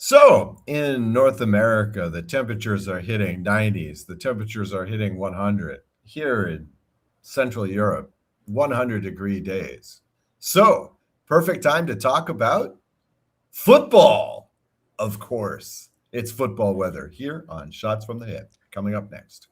So in North America, the temperatures are hitting 90s. The temperatures are hitting 100. Here in Central Europe, 100-degree days. So perfect time to talk about football. Of course, it's football weather here on Shots from the Hip. Coming up next.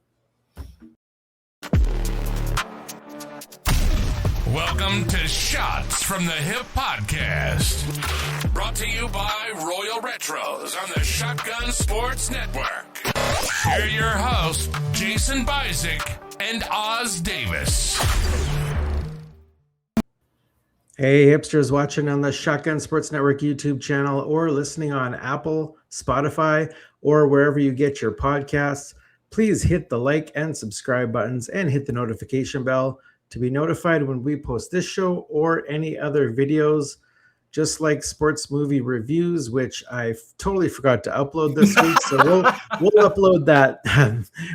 Welcome to Shots from the Hip podcast. Brought to you by Royal Retros on the Shotgun Sports Network. Here are your hosts, Jason Bizik and Oz Davis. Hey, hipsters watching on the Shotgun Sports Network YouTube channel or listening on Apple, Spotify, or wherever you get your podcasts, please hit the like and subscribe buttons and hit the notification bell to be notified when we post this show or any other videos, just like sports movie reviews, which I totally forgot to upload this week. So we'll upload that.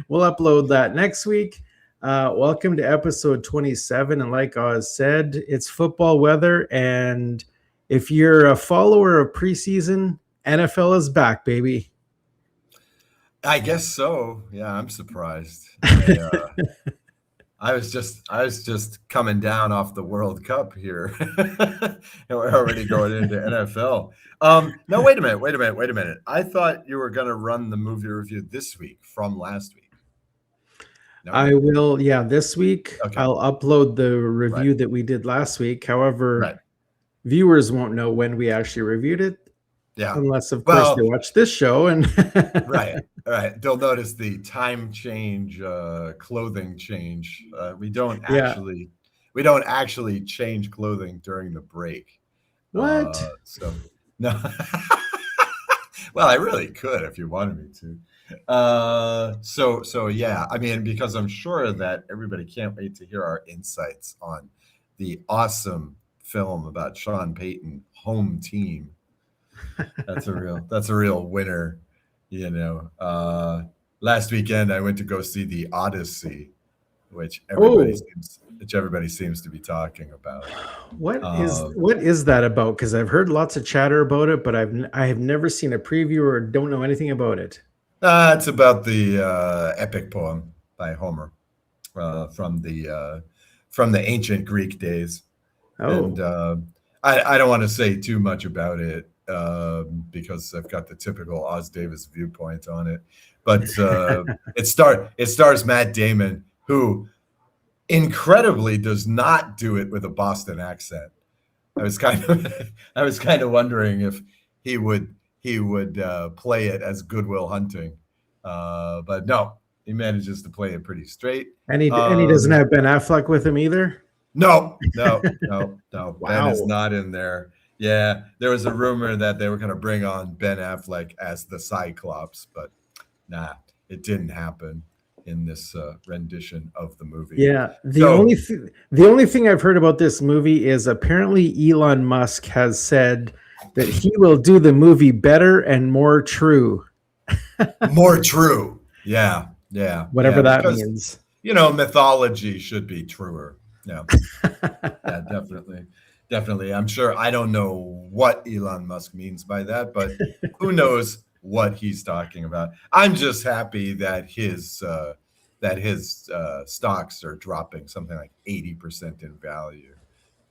We'll upload that next week. Welcome to episode 27. And like Oz said, it's football weather. And if you're a follower of preseason, NFL is back, baby. I guess so. Yeah, I'm surprised. I was just coming down off the World Cup here, and we're already going into NFL. No, wait a minute. I thought you were going to run the movie review this week from last week. No? I will, yeah, this week. Okay. I'll upload the review that we did last week. However, viewers won't know when we actually reviewed it. Yeah. Unless, of course, they watch this show. And Right. They'll notice the time change, clothing change. We don't actually change clothing during the break. What? So no. Well, I really could if you wanted me to. So yeah. I mean, because I'm sure that everybody can't wait to hear our insights on the awesome film about Sean Payton, Home Team. That's a real winner, you know. Last weekend I went to go see The Odyssey, which everybody seems to be talking about. What is that about? Because I've heard lots of chatter about it, but I have never seen a preview or don't know anything about it. It's about the epic poem by Homer from the ancient Greek days. Oh. And I don't want to say too much about it. Because I've got the typical Oz Davis viewpoint on it, but it stars Matt Damon, who incredibly does not do it with a Boston accent. I was kind of wondering if he would play it as Good Will Hunting, but no, he manages to play it pretty straight. And he doesn't have Ben Affleck with him either. No. Wow. Ben is not in there. Yeah, there was a rumor that they were going to bring on Ben Affleck as the Cyclops, but nah, it didn't happen in this rendition of the movie. Yeah, the only thing I've heard about this movie is apparently Elon Musk has said that he will do the movie better and more true. More true. Yeah. Whatever that means. You know, mythology should be truer. Yeah. Yeah, definitely. I'm sure I don't know what Elon Musk means by that, but who knows what he's talking about. I'm just happy that his stocks are dropping something like 80% in value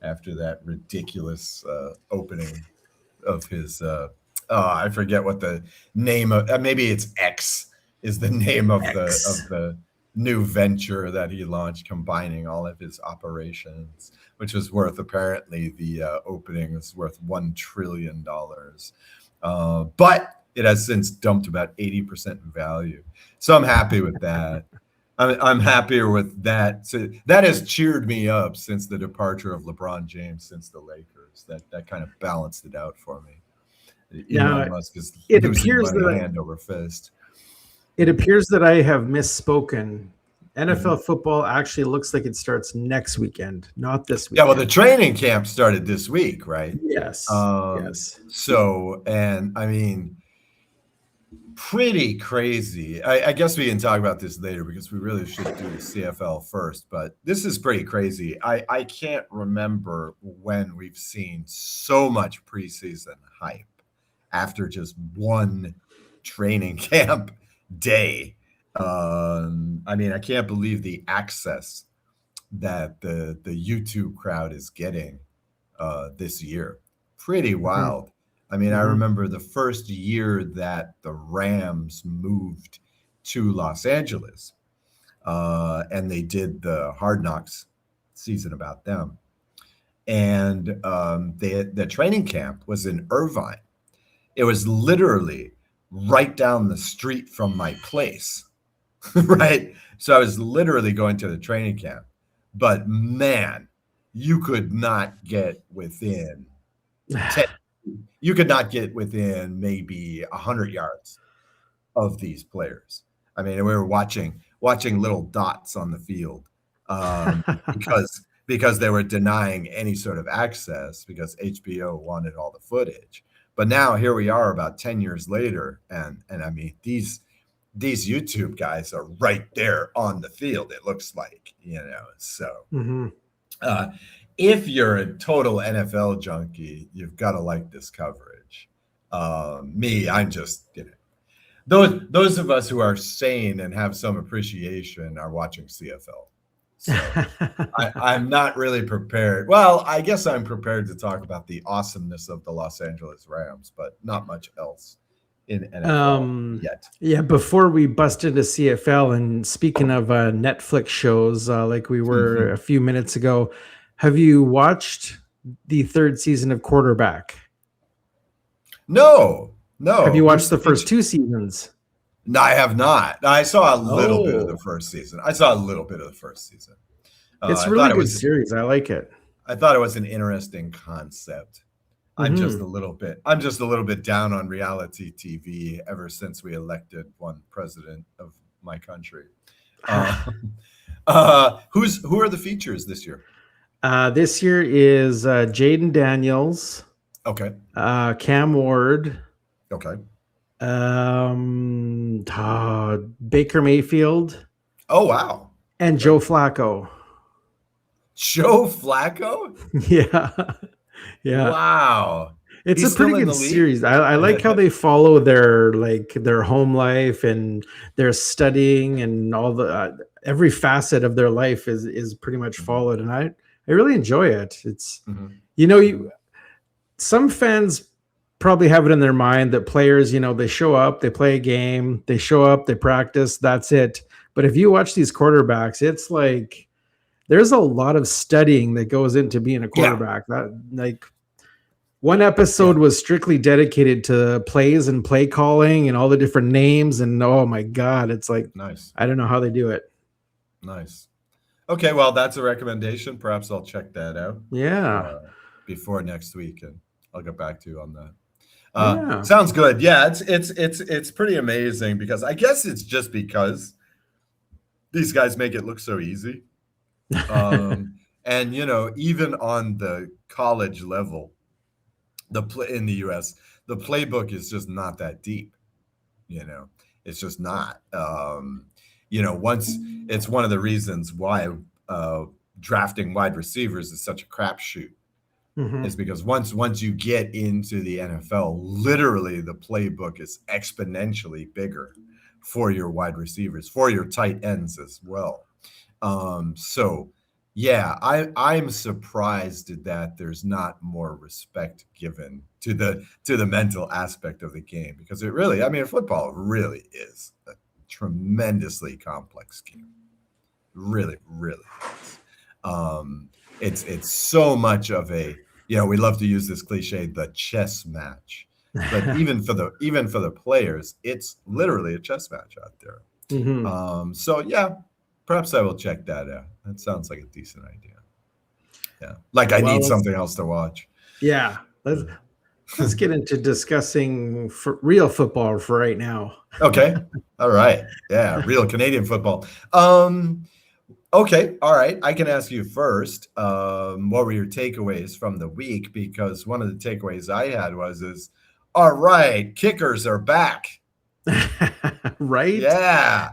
after that ridiculous opening of his I forget what the name of maybe it's X is the name of the new venture that he launched, combining all of his operations, which was worth, apparently the opening is worth $1 trillion. But it has since dumped about 80% in value. So I'm happy with that. I'm happier with that. So that has cheered me up since the departure of LeBron James since the Lakers. That kind of balanced it out for me. Elon Musk is losing money hand over fist. It appears that I have misspoken. NFL football actually looks like it starts next weekend, not this week. Yeah, well, the training camp started this week, right? Yes. Yes. So, and I mean, pretty crazy. I guess we can talk about this later because we really should do the CFL first, but this is pretty crazy. I can't remember when we've seen so much preseason hype after just one training camp day. I mean, I can't believe the access that the YouTube crowd is getting this year. Pretty wild. I mean, I remember the first year that the Rams moved to Los Angeles, and they did the Hard Knocks season about them. And the training camp was in Irvine. It was literally right down the street from my place, right? So I was literally going to the training camp. But man, you could not get within 10, you could not get within maybe 100 yards of these players. I mean, we were watching little dots on the field because they were denying any sort of access because HBO wanted all the footage. But now here we are about 10 years later, and I mean these YouTube guys are right there on the field, it looks like, So if you're a total NFL junkie, you've got to like this coverage. Me, I'm just, those of us who are sane and have some appreciation are watching CFL. So I'm not really prepared. Well, I guess I'm prepared to talk about the awesomeness of the Los Angeles Rams, but not much else in NFL yet. Yeah, before we bust into CFL, and speaking of Netflix shows, like we were a few minutes ago, have you watched the third season of Quarterback? No. Have you watched the first two seasons? No, I have not. I saw a little bit of the first season. It's a really good series. I like it. I thought it was an interesting concept. I'm just a little bit down on reality TV ever since we elected one president of my country. Who are the features this year? This year is Jaden Daniels. Okay. Cam Ward. Okay. Baker Mayfield. Oh wow. And Joe Flacco. Joe Flacco? Yeah. Wow. It's a pretty good series. I like how they follow their home life and their studying and all the every facet of their life is pretty much followed, and I really enjoy it. It's some fans probably have it in their mind that players, they show up, they play a game, they show up, they practice, that's it. But if you watch these quarterbacks, it's like there's a lot of studying that goes into being a quarterback. One episode was strictly dedicated to plays and play calling and all the different names. And oh my God, it's like, nice. I don't know how they do it. Nice. Okay. Well, that's a recommendation. Perhaps I'll check that out. Yeah. Before next week, and I'll get back to you on that. Sounds good. Yeah. It's pretty amazing because I guess it's just because these guys make it look so easy. And, even on the college level, in the US, the playbook is just not that deep. It's just not. Once it's one of the reasons why drafting wide receivers is such a crapshoot. Is because once you get into the NFL, literally the playbook is exponentially bigger for your wide receivers, for your tight ends as well. So yeah, I'm surprised that there's not more respect given to the mental aspect of the game, because it really, football really is a tremendously complex game. Really, really is. It's so much of a, we love to use this cliche, the chess match. But even for the players, it's literally a chess match out there. So yeah, perhaps I will check that out. That sounds like a decent idea. Yeah, I need something else to watch. Yeah, let's get into discussing real football for right now. Okay, all right. Yeah, real Canadian football. Okay, all right. I can ask you first. What were your takeaways from the week? Because one of the takeaways I had was, all right, kickers are back. Right? Yeah.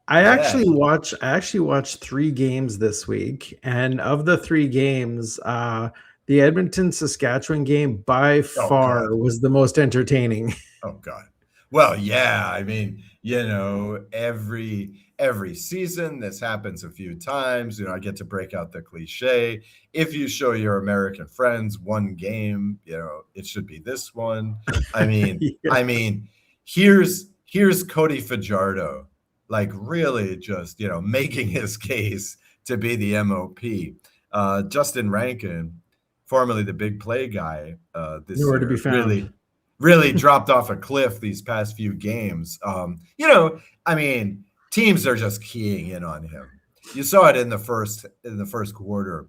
I actually watched 3 games this week, and of the 3 games, The Edmonton Saskatchewan game by Oh God. far was the most entertaining. Oh God. Well, yeah. I mean, every season this happens a few times. I get to break out the cliche. If you show your American friends one game, it should be this one. I mean, Yeah. I mean, here's Cody Fajardo, like really just making his case to be the MOP. Justin Rankin, formerly the big play guy, this Nowhere to be year, found. really dropped off a cliff these past few games. I mean, teams are just keying in on him. You saw it in the first quarter.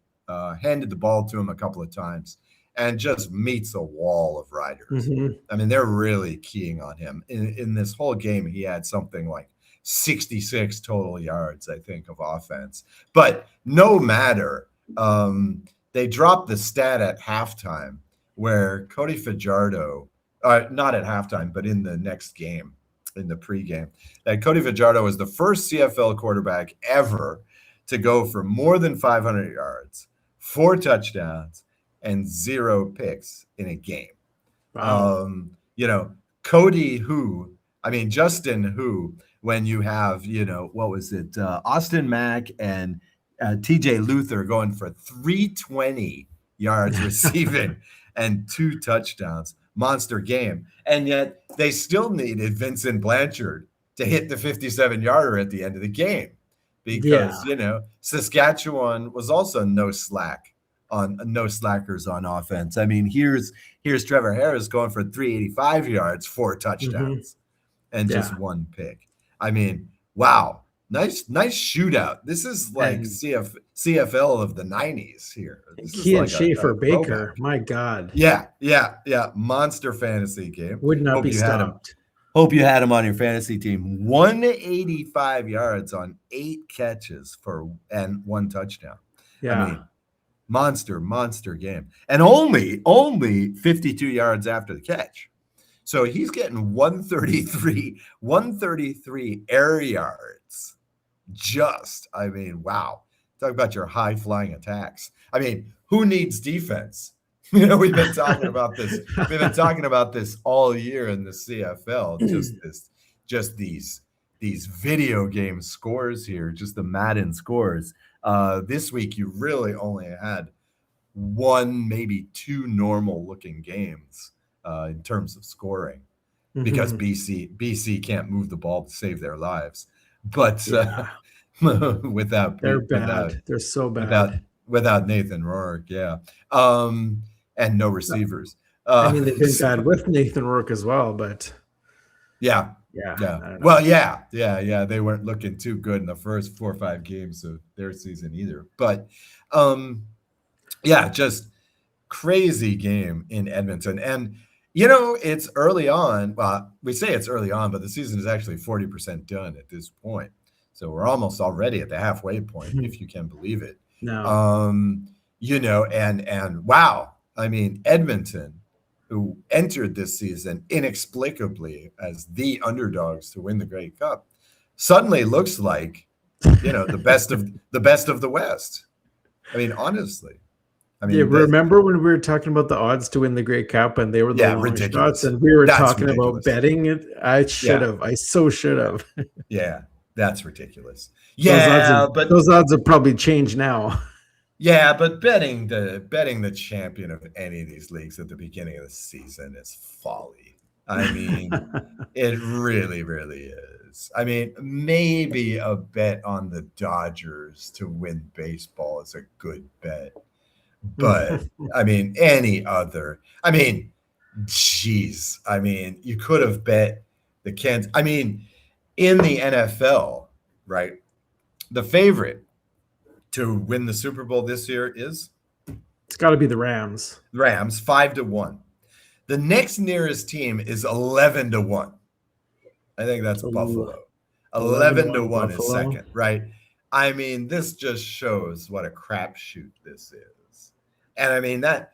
Handed the ball to him a couple of times and just meets a wall of riders. Mhm. I mean, they're really keying on him. In this whole game, he had something like 66 total yards, I think, of offense. But no matter, they dropped the stat at halftime where Cody Fajardo, not at halftime, but in the next game, in the pregame, that Cody Fajardo was the first CFL quarterback ever to go for more than 500 yards, 4 touchdowns, and 0 picks in a game. Wow. Cody Justin who, when you have, what was it? Austin Mack and TJ Luther going for 320 yards receiving and 2 touchdowns. Monster game. And yet they still needed Vincent Blanchard to hit the 57-yarder at the end of the game because, Saskatchewan was also no slackers on offense. I mean, here's Trevor Harris going for 385 yards, 4 touchdowns, and just 1 pick. I mean, wow. Nice shootout. This is like CFL of the 90s here. Kian Schaefer Baker, my God. Yeah. Monster fantasy game. Would not be stopped. Hope you had him on your fantasy team. 185 yards on 8 catches and 1 touchdown. Yeah. I mean, monster game. And only 52 yards after the catch. So he's getting 133 air yards. Wow. Talk about your high flying attacks. I mean, who needs defense? We've been talking about this. We've been talking about this all year in the CFL. Just these video game scores here, just the Madden scores. This week you really only had 1, maybe 2 normal looking games in terms of scoring, because BC can't move the ball to save their lives. But they're bad. They're so bad without Nathan Rourke, and no receivers. I mean, they've been bad with Nathan Rourke as well, but yeah. Well, they weren't looking too good in the first 4 or 5 games of their season either. But just crazy game in Edmonton. And it's early on. Well, we say it's early on, but the season is actually 40% done at this point. So we're almost already at the halfway point, if you can believe it. No. And wow. I mean, Edmonton, who entered this season inexplicably as the underdogs to win the Grey Cup, suddenly looks like, the best of the West. I mean, honestly. Remember when we were talking about the odds to win the Grey Cup and they were the long shots, and we were talking about betting it? I should have. I so should have. Yeah, that's ridiculous. Yeah, but those odds have probably changed now. Yeah, but betting the champion of any of these leagues at the beginning of the season is folly. I mean, it really, really is. I mean, maybe a bet on the Dodgers to win baseball is a good bet. But I mean, any other. I mean, geez. I mean, you could have bet the Kansas. I mean, in the NFL, right? The favorite to win the Super Bowl this year is? It's got to be the Rams. 5-1. The next nearest team is 11-1. I think that's Buffalo. 11-1 is second, right? I mean, this just shows what a crapshoot this is. And I mean, that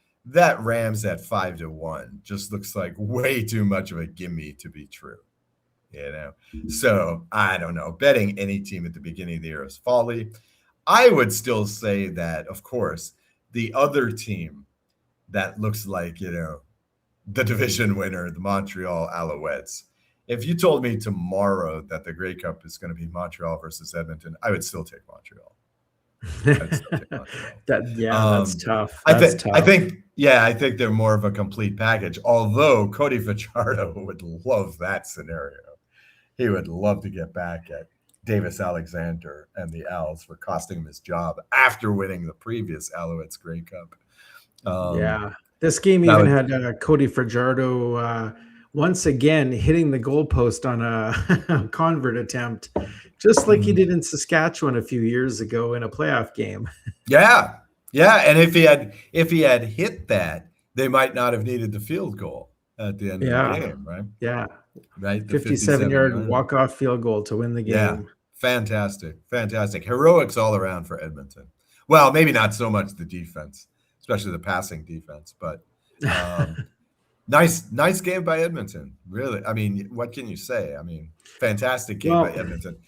Rams at 5-1 just looks like way too much of a gimme to be true. So I don't know. Betting any team at the beginning of the year is folly. I would still say that, of course, the other team that looks like, the division winner, the Montreal Alouettes. If you told me tomorrow that the Grey Cup is going to be Montreal versus Edmonton, I would still take Montreal. I'd still take Montreal. That's tough. I That's think, tough. I think they're more of a complete package. Although Cody Fajardo would love that scenario. He would love to get back at Davis Alexander and the Als for costing him his job after winning the previous Alouettes Grey Cup. This game even had Cody Fajardo once again hitting the goalpost on a convert attempt, just like he did in Saskatchewan a few years ago in a playoff game. Yeah, and if he had hit that, they might not have needed the field goal at the end of the game, right? Yeah, right. 57-yard walk-off field goal to win the game. Yeah, fantastic heroics all around for Edmonton. Well, maybe not so much the defense, especially the passing defense, but nice game by Edmonton. Really, I mean, what can you say? I mean, fantastic game by Edmonton.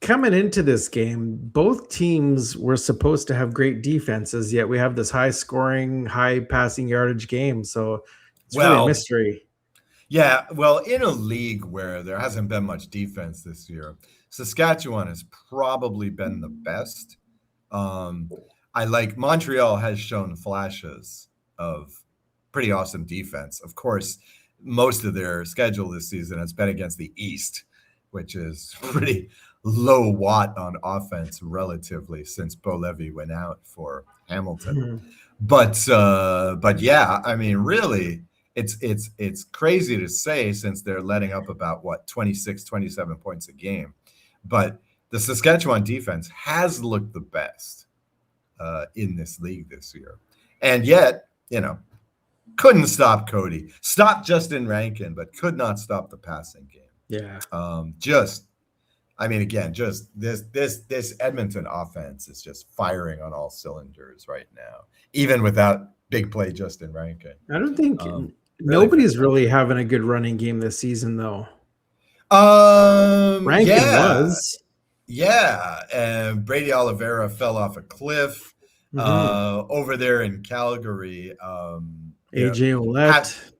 Coming into this game, both teams were supposed to have great defenses, yet we have this high-scoring, high-passing yardage game. So it's really a mystery. Yeah, well, in a league where there hasn't been much defense this year, Saskatchewan has probably been the best. I like Montreal has shown flashes of pretty awesome defense. Of course, most of their schedule this season has been against the East, which is pretty low watt on offense relatively since Bo Levy went out for Hamilton. But yeah, I mean, really, it's crazy to say since they're letting up about 26, 27 points a game. But the Saskatchewan defense has looked the best in this league this year. And yet, couldn't stop Cody. Stopped Justin Rankin, but could not stop the passing game. Yeah. This Edmonton offense is just firing on all cylinders right now, even without big play Justin Rankin. I don't think nobody's really having a good running game this season, though. Rankin was. Yeah, and Brady Oliveira fell off a cliff over there in Calgary. AJ Ouellette.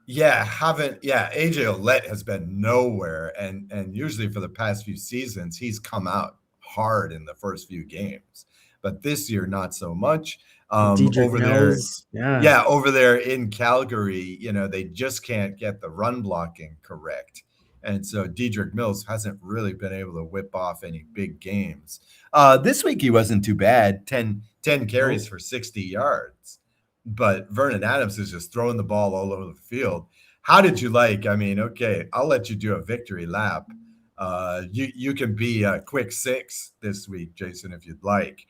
AJ Ouellette has been nowhere, and usually for the past few seasons, he's come out hard in the first few games. But this year, not so much. Over Mills. there, over there in Calgary, they just can't get the run blocking correct. And so Dedrick Mills hasn't really been able to whip off any big games. This week, he wasn't too bad, 10 carries for 60 yards. But Vernon Adams is just throwing the ball all over the field. How did you like? I mean, okay, I'll let you do a victory lap. You can be a quick 6 this week, Jason, if you'd like.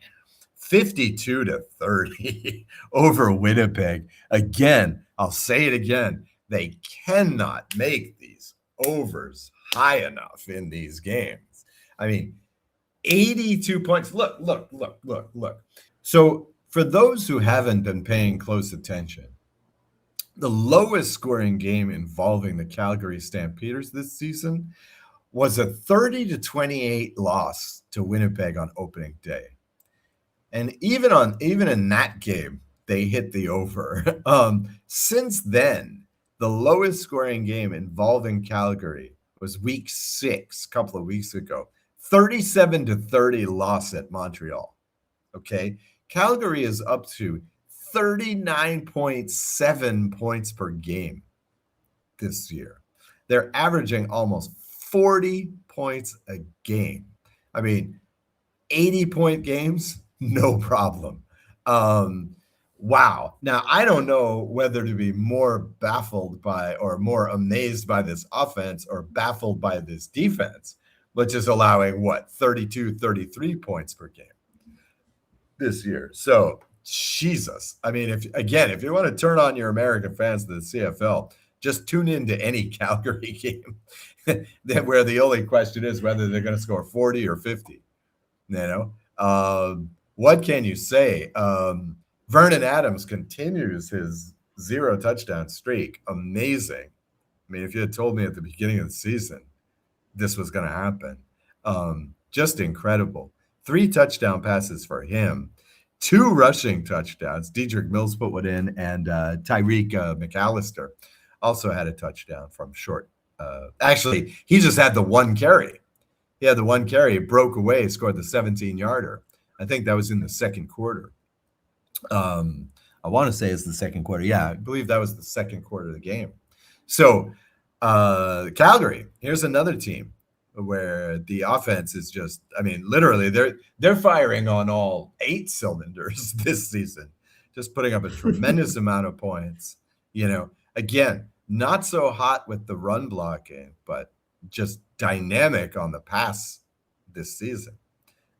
52-30 over Winnipeg. Again, I'll say it again. They cannot make these overs high enough in these games. I mean, 82 points. Look. So for those who haven't been paying close attention, the lowest scoring game involving the Calgary Stampeders this season was a 30-28 loss to Winnipeg on opening day. And even in that game, they hit the over. Since then, the lowest scoring game involving Calgary was week 6, a couple of weeks ago, 37-30 loss at Montreal. Okay. Calgary is up to 39.7 points per game this year. They're averaging almost 40 points a game. I mean, 80-point games, no problem. Wow. Now, I don't know whether to be more baffled by or more amazed by this offense or baffled by this defense, which is allowing 32, 33 points per game this year. So, Jesus. I mean, if you want to turn on your American fans to the CFL, just tune into any Calgary game where the only question is whether they're going to score 40 or 50. What can you say? Vernon Adams continues his 0 touchdown streak. Amazing. I mean, if you had told me at the beginning of the season this was going to happen, just incredible. 3 touchdown passes for him. 2 rushing touchdowns. Dedrick Mills put one in, and Tyreek McAllister also had a touchdown from short. Actually, he just had the one carry. He had the one carry, broke away, scored the 17-yarder. I think that was in the second quarter. I want to say it's the second quarter. Yeah, I believe that was the second quarter of the game. So Calgary, here's another team where the offense is just, I mean, literally they're firing on all 8 cylinders this season, just putting up a tremendous amount of points. Again, not so hot with the run blocking, but just dynamic on the pass this season.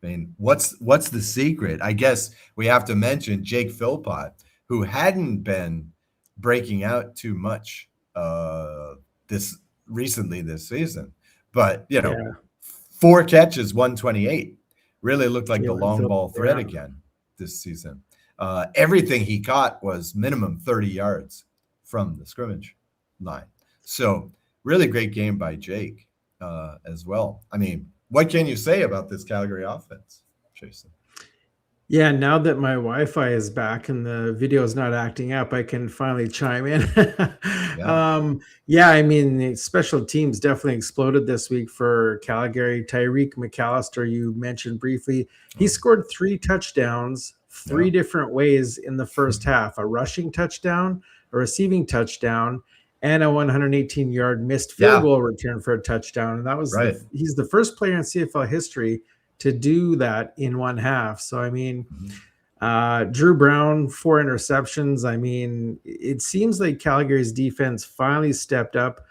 I mean, what's the secret? I guess we have to mention Jake Philpott, who hadn't been breaking out too much this season. But, 4 catches, 128. Really looked like the long ball threat again this season. Everything he caught was minimum 30 yards from the scrimmage line. So really great game by Jake as well. I mean, what can you say about this Calgary offense, Jason? Yeah, now that my Wi-Fi is back and the video is not acting up, I can finally chime in. I mean, special teams definitely exploded this week for Calgary. Tyreek McAllister, you mentioned briefly, he scored 3 touchdowns 3 different ways in the first half: a rushing touchdown, a receiving touchdown, and a 118-yard missed field goal return for a touchdown. And that was he's the first player in CFL history to do that in one half. So, I mean, Drew Brown, 4 interceptions. I mean, it seems like Calgary's defense finally stepped up.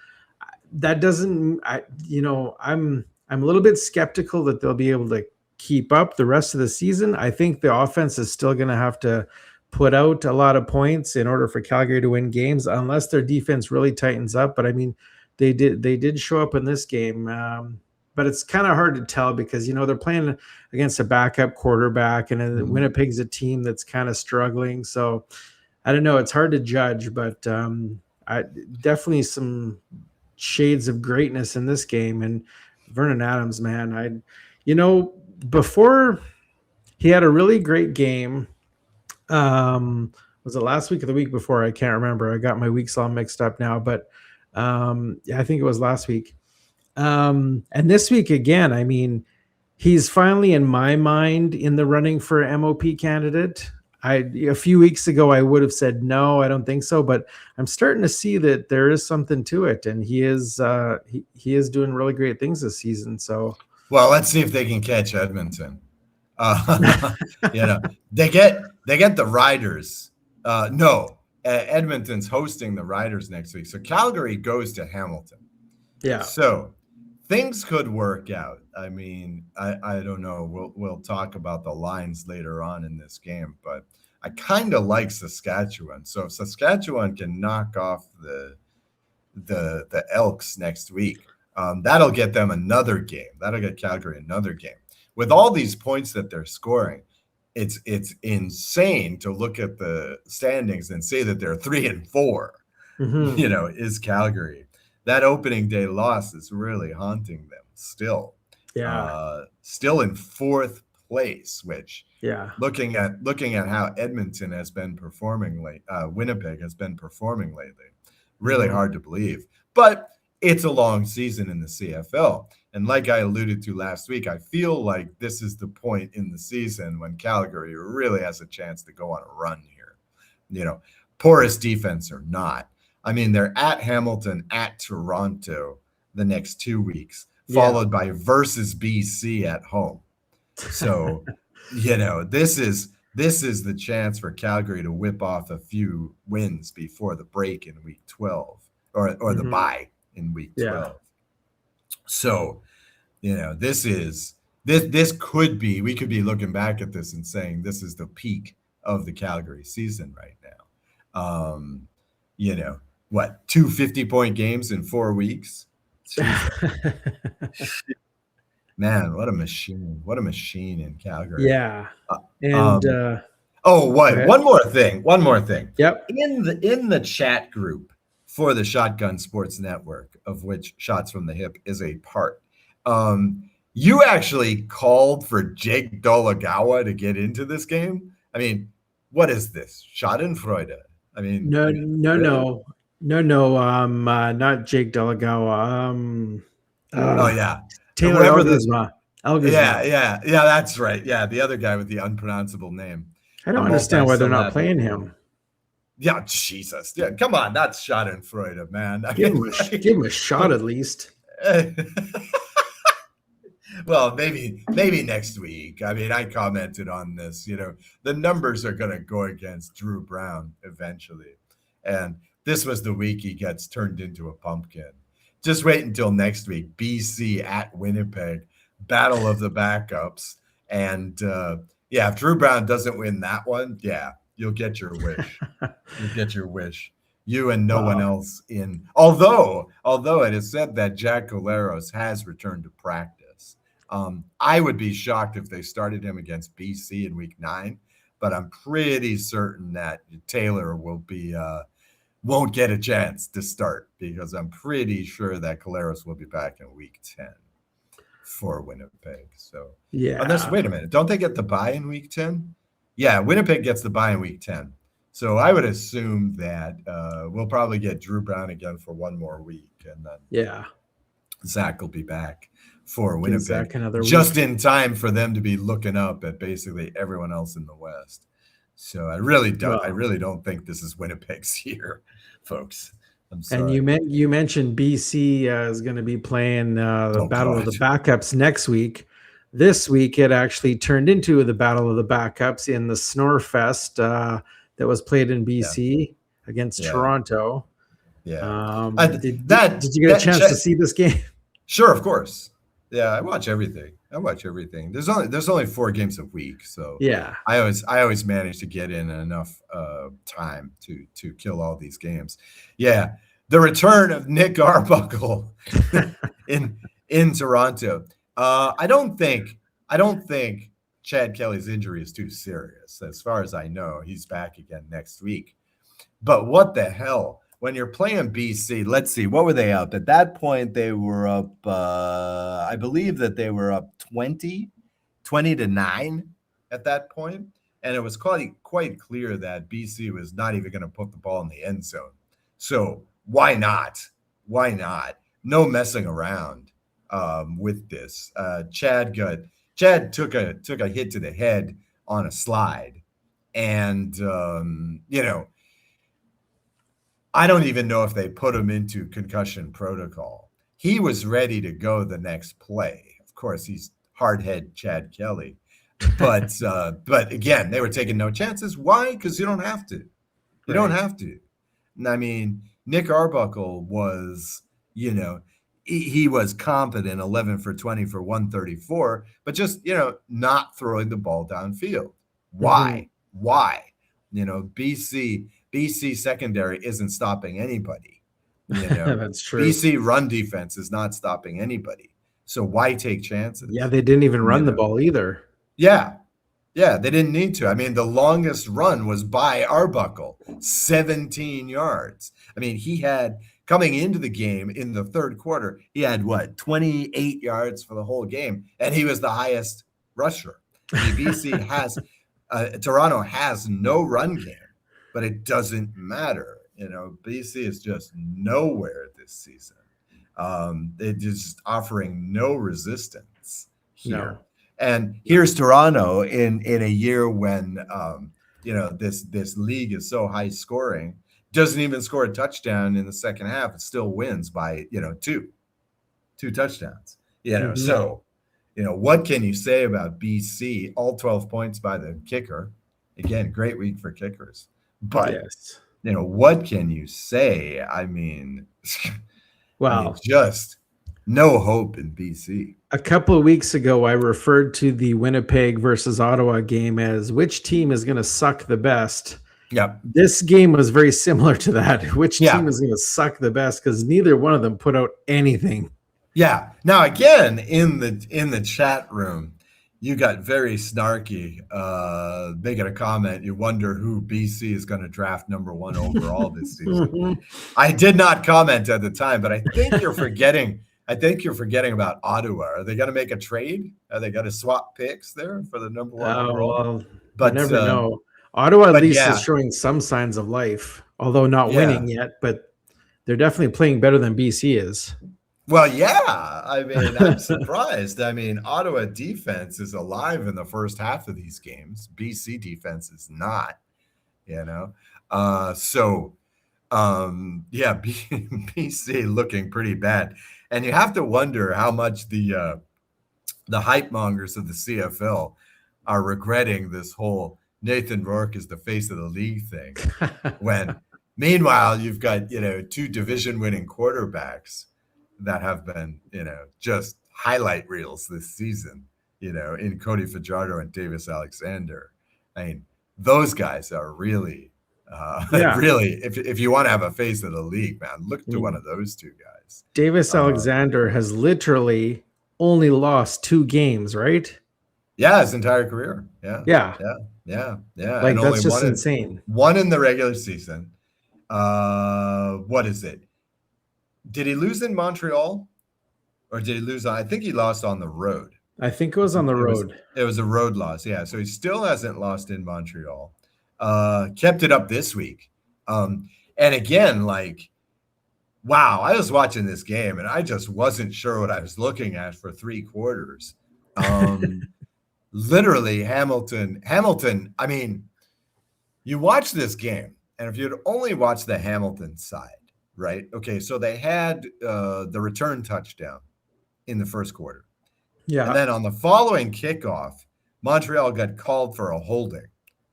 That doesn't, I'm a little bit skeptical that they'll be able to keep up the rest of the season. I think the offense is still going to have to put out a lot of points in order for Calgary to win games, unless their defense really tightens up. But I mean, they did show up in this game. But it's kind of hard to tell because, they're playing against a backup quarterback, and Winnipeg's a team that's kind of struggling. So I don't know. It's hard to judge, but I definitely some shades of greatness in this game. And Vernon Adams, man, before he had a really great game. Was it last week or the week before? I can't remember. I got my weeks all mixed up now, but I think it was last week. And this week again, I mean, he's finally in my mind in the running for MOP candidate. A few weeks ago, I would have said, no, I don't think so, but I'm starting to see that there is something to it. And he is doing really great things this season. So, well, let's see if they can catch Edmonton. They get the Riders. Edmonton's hosting the Riders next week. So Calgary goes to Hamilton. Yeah. So things could work out. I mean, I don't know. We'll talk about the lines later on in this game, but I kind of like Saskatchewan. So if Saskatchewan can knock off the Elks next week, that'll get them another game. That'll get Calgary another game. With all these points that they're scoring, it's insane to look at the standings and say that they're 3-4. Is Calgary. That opening day loss is really haunting them still. Yeah. Still in 4th place, which looking at how Edmonton has been performing Winnipeg has been performing lately, really hard to believe. But it's a long season in the CFL. And like I alluded to last week, I feel like this is the point in the season when Calgary really has a chance to go on a run here. Porous defense or not. I mean, they're at Hamilton, at Toronto the next 2 weeks, followed by versus BC at home. So, this is the chance for Calgary to whip off a few wins before the break in week 12 or the bye in week 12. So, this could be, we could be looking back at this and saying this is the peak of the Calgary season right now. 2 50-point games in 4 weeks? Man, what a machine. What a machine in Calgary. Yeah. And one more thing. Yep. In the chat group for the Shotgun Sports Network, of which Shots from the Hip is a part, you actually called for Jake Dolagawa to get into this game. I mean, what is this? Schadenfreude. I mean, No, really? not Jake Delagawa. Oh yeah, Taylor whoever the Elgersma. yeah, that's right. Yeah, the other guy with the unpronounceable name, I a don't understand why they're not multi-syllabic playing name. him. Yeah, Jesus. Yeah, come on, that's Schadenfreude, man. I Give mean, him give him a shot at least. well, maybe next week. I mean, I commented on this. The numbers are going to go against Drew Brown eventually, and this was the week he gets turned into a pumpkin. Just wait until next week. BC at Winnipeg, battle of the backups, and yeah, if Drew Brown doesn't win that one, yeah, you'll get your wish. You'll get your wish. You and no one Wow. else in. Although it is said that Jack Collaros has returned to practice. I would be shocked if they started him against BC in week 9, but I'm pretty certain that Taylor won't get a chance to start because I'm pretty sure that Collaros will be back in week 10 for Winnipeg. So Yeah. unless, wait a minute, don't they get the bye in week 10? Yeah, Winnipeg gets the bye in week 10. So I would assume that we'll probably get Drew Brown again for one more week, and then Zach will be back for Winnipeg Zach another just week. in time for them to be looking up at basically everyone else in the West. So I really don't think this is Winnipeg's year, folks. I'm sorry. And you mentioned BC is going to be playing the Battle of the Backups next week. This week, it actually turned into the Battle of the Backups in the Snorefest that was played in BC against Toronto. Yeah. Did you get a chance to see this game? Sure, of course. Yeah, I watch everything. There's only 4 games a week, so yeah, I always manage to get in enough time to kill all these games. Yeah, the return of Nick Arbuckle in Toronto. I don't think Chad Kelly's injury is too serious. As far as I know, he's back again next week. But what the hell? When you're playing BC, let's see, what were they up? At that point, they were up, I believe that they were up 20 to 9 at that point. And it was quite clear that BC was not even going to put the ball in the end zone. So why not? No messing around with this. Chad took a hit to the head on a slide. And, I don't even know if they put him into concussion protocol. He was ready to go the next play. Of course, he's hardhead Chad Kelly. But again, they were taking no chances. Why? Because you don't have to. You don't have to. I mean, Nick Arbuckle was, he was competent, 11 for 20 for 134, but just, not throwing the ball downfield. Why? Mm-hmm. Why? BC secondary isn't stopping anybody. That's true. BC run defense is not stopping anybody. So why take chances? Yeah, they didn't even run the ball either. Yeah, they didn't need to. I mean, the longest run was by Arbuckle, 17 yards. I mean, he had, coming into the game in the third quarter, he had 28 yards for the whole game, and he was the highest rusher. I mean, BC has, Toronto has no run game. But it doesn't matter. BC is just nowhere this season. They're just offering no resistance here. No. And here's Toronto in a year when, this league is so high scoring, doesn't even score a touchdown in the second half. It still wins by, 2 touchdowns. So, what can you say about BC? All 12 points by the kicker. Again, great week for kickers. But, yes. What can you say? I mean, wow, just no hope in BC. A couple of weeks ago, I referred to the Winnipeg versus Ottawa game as which team is going to suck the best. Yep. This game was very similar to that. Which team is going to suck the best? Because neither one of them put out anything. Yeah. Now, again, in the chat room, you got very snarky, making a comment. You wonder who BC is going to draft number 1 overall this season. I did not comment at the time, but I think you're forgetting. About Ottawa. Are they going to make a trade? Are they going to swap picks there for the number 1 overall? Well, You But never know. Ottawa at least is yeah, showing some signs of life, although not yeah. winning yet, but they're definitely playing better than BC is. Well, yeah. I mean, I'm surprised. I mean, Ottawa defense is alive in the first half of these games. BC defense is not, you know. So yeah, BC looking pretty bad. And you have to wonder how much the hype mongers of the CFL are regretting this whole Nathan Rourke is the face of the league thing. When meanwhile, you've got, two division winning quarterbacks that have been, just highlight reels this season, in Cody Fajardo and Davis Alexander. I mean, those guys are really, Yeah. really, if you want to have a face of the league, man, look I to one mean, of those two guys. Davis Alexander has literally only lost 2 games, right? Yeah, his entire career. Yeah, Yeah. yeah, yeah, yeah, and Like, only that's just insane. one in the regular season. What is it? Did he lose in Montreal, or did he lose? I think he lost on the road. I think it was on the road. It was a road loss. Yeah, so he still hasn't lost in Montreal. Kept it up this week. And again, like, wow, I was watching this game and I just wasn't sure what I was looking at for 3 quarters. Literally, Hamilton. I mean, you watch this game, and if you'd only watched the Hamilton side, right? Okay, so they had the return touchdown in the first quarter. Yeah. And then on the following kickoff, Montreal got called for a holding,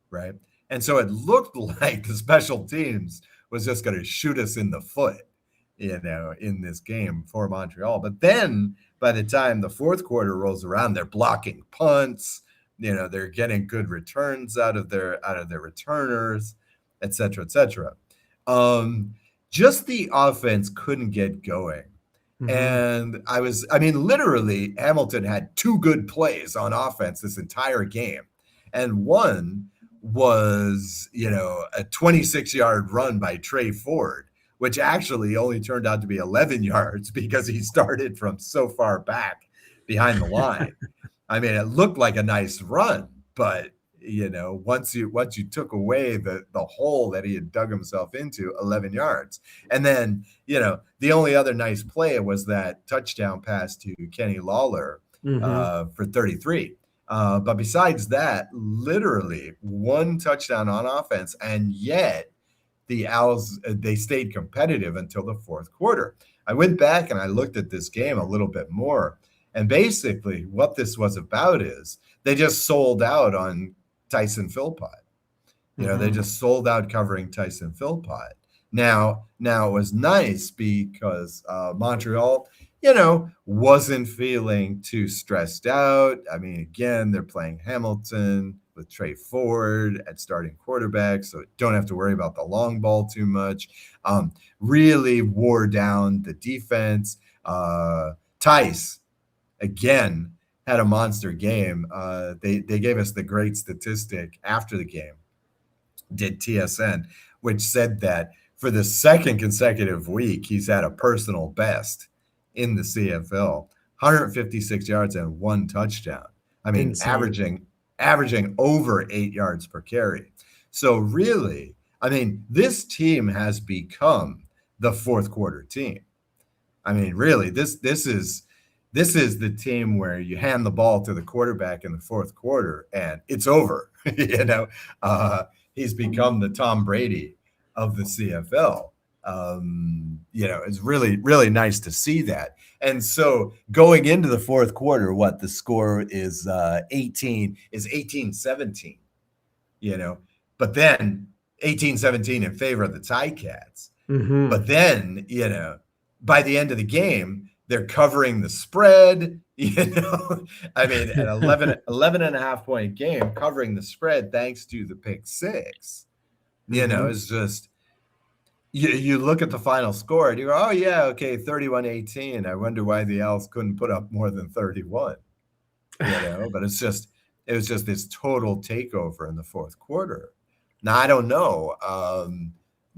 right? And so it looked like the special teams was just going to shoot us in the foot, in this game for Montreal. But then by the time the fourth quarter rolls around, they're blocking punts, they're getting good returns out of their returners, et cetera, et cetera. Just the offense couldn't get going. And literally, Hamilton had 2 good plays on offense this entire game. And one was, a 26-yard run by Trey Ford, which actually only turned out to be 11 yards because he started from so far back behind the line. I mean, it looked like a nice run, but once you took away the hole that he had dug himself into, 11 yards. And then, the only other nice play was that touchdown pass to Kenny Lawler for 33. But besides that, literally 1 touchdown on offense, and yet the Owls, they stayed competitive until the fourth quarter. I went back and I looked at this game a little bit more, and basically what this was about is they just sold out on Tyson Philpott. They just sold out covering Tyson Philpott. Now it was nice because Montreal, wasn't feeling too stressed out. I mean, again, they're playing Hamilton with Trey Ford at starting quarterback, so don't have to worry about the long ball too much. Really wore down the defense. Tice, again, had a monster game. They gave us the great statistic after the game, did TSN, which said that for the second consecutive week, he's had a personal best in the CFL, 156 yards and 1 touchdown. I mean, averaging over 8 yards per carry. So really, I mean, this team has become the fourth quarter team. I mean, really, this is the team where you hand the ball to the quarterback in the fourth quarter and it's over. He's become the Tom Brady of the CFL. It's really, really nice to see that. And so going into the fourth quarter, what the score is 18-17, but then 18-17 in favor of the Ticats. But then, by the end of the game, they're covering the spread, I mean, an 11 and a half point game covering the spread thanks to the pick 6, it's just, you look at the final score and you go, oh yeah, okay, 31-18. I wonder why the Owls couldn't put up more than 31, but it was just this total takeover in the fourth quarter. Now, I don't know.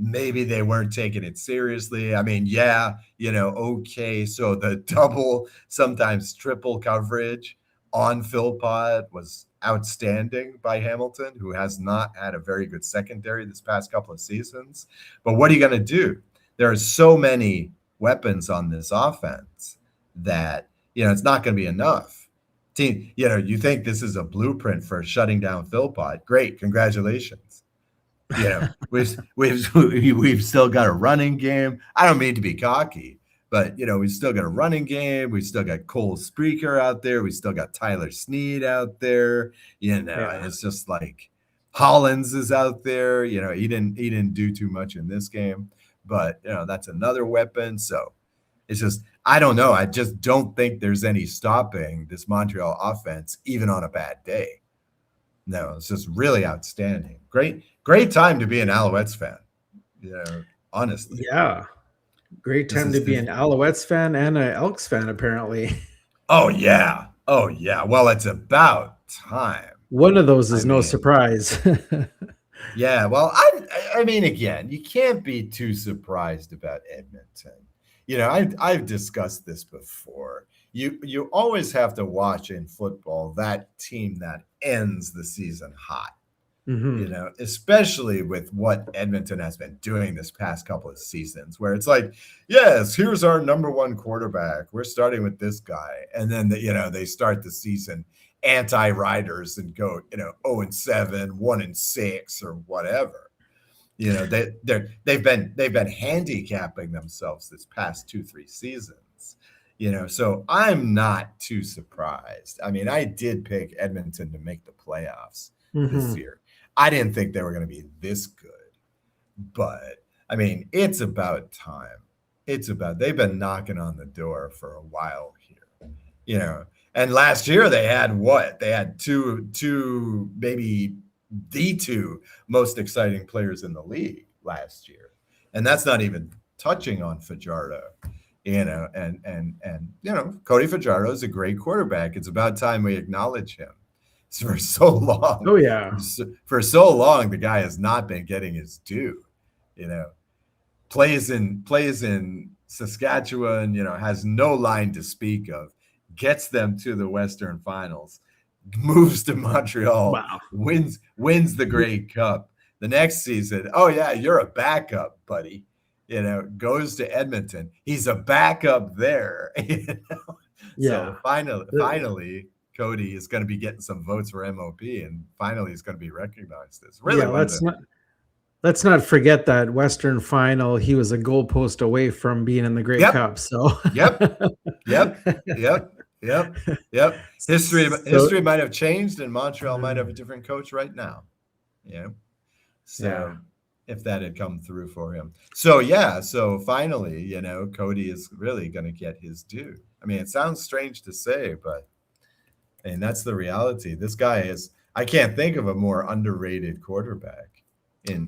Maybe they weren't taking it seriously. I mean, yeah, okay. So the double, sometimes triple coverage on Philpott was outstanding by Hamilton, who has not had a very good secondary this past couple of seasons. But what are you going to do? There are so many weapons on this offense that, it's not going to be enough. Team, you think this is a blueprint for shutting down Philpott. Great. Congratulations. We've still got a running game. I don't mean to be cocky, but we've still got a running game. We've still got Cole Spreaker out there. We still got Tyler Snead out there. It's just like Hollins is out there. He didn't do too much in this game, but that's another weapon. So it's just, I don't know. I just don't think there's any stopping this Montreal offense, even on a bad day. No, it's just really outstanding. Great time to be an Alouettes fan. Honestly. Yeah. Great time to be an Alouettes fan and an Elks fan, apparently. Oh, yeah. Well, it's about time. One of those is no surprise. Yeah. Well, I mean, again, you can't be too surprised about Edmonton. I've discussed this before. You always have to watch in football that team that ends the season hot. Especially with what Edmonton has been doing this past couple of seasons, where it's like, yes, here's our number one quarterback. We're starting with this guy. And then, they start the season anti-riders and go, 0-7, 1-6 or whatever. They've been handicapping themselves this past 2-3 seasons. So I'm not too surprised. I mean, I did pick Edmonton to make the playoffs this year. I didn't think they were going to be this good, but I mean, it's about time. They've been knocking on the door for a while here, and last year they had what? They had two, maybe the two most exciting players in the league last year. And that's not even touching on Fajardo, and Cody Fajardo is a great quarterback. It's about time we acknowledge him. For so long. Oh, yeah. For so long, the guy has not been getting his due. Plays in Saskatchewan, has no line to speak of, gets them to the Western Finals, moves to Montreal, wow. wins the Grey Cup. The next season, oh yeah, you're a backup, buddy. Goes to Edmonton. He's a backup there. Yeah. So finally. Cody is going to be getting some votes for MOP, and finally he's going to be recognized as really. Yeah, let's not forget that Western Final. He was a goalpost away from being in the Grey Cup. So yep. History might have changed, and Montreal might have a different coach right now. If that had come through for him, so finally, Cody is really going to get his due. I mean, it sounds strange to say, but. And that's the reality. This guy is, I can't think of a more underrated quarterback. The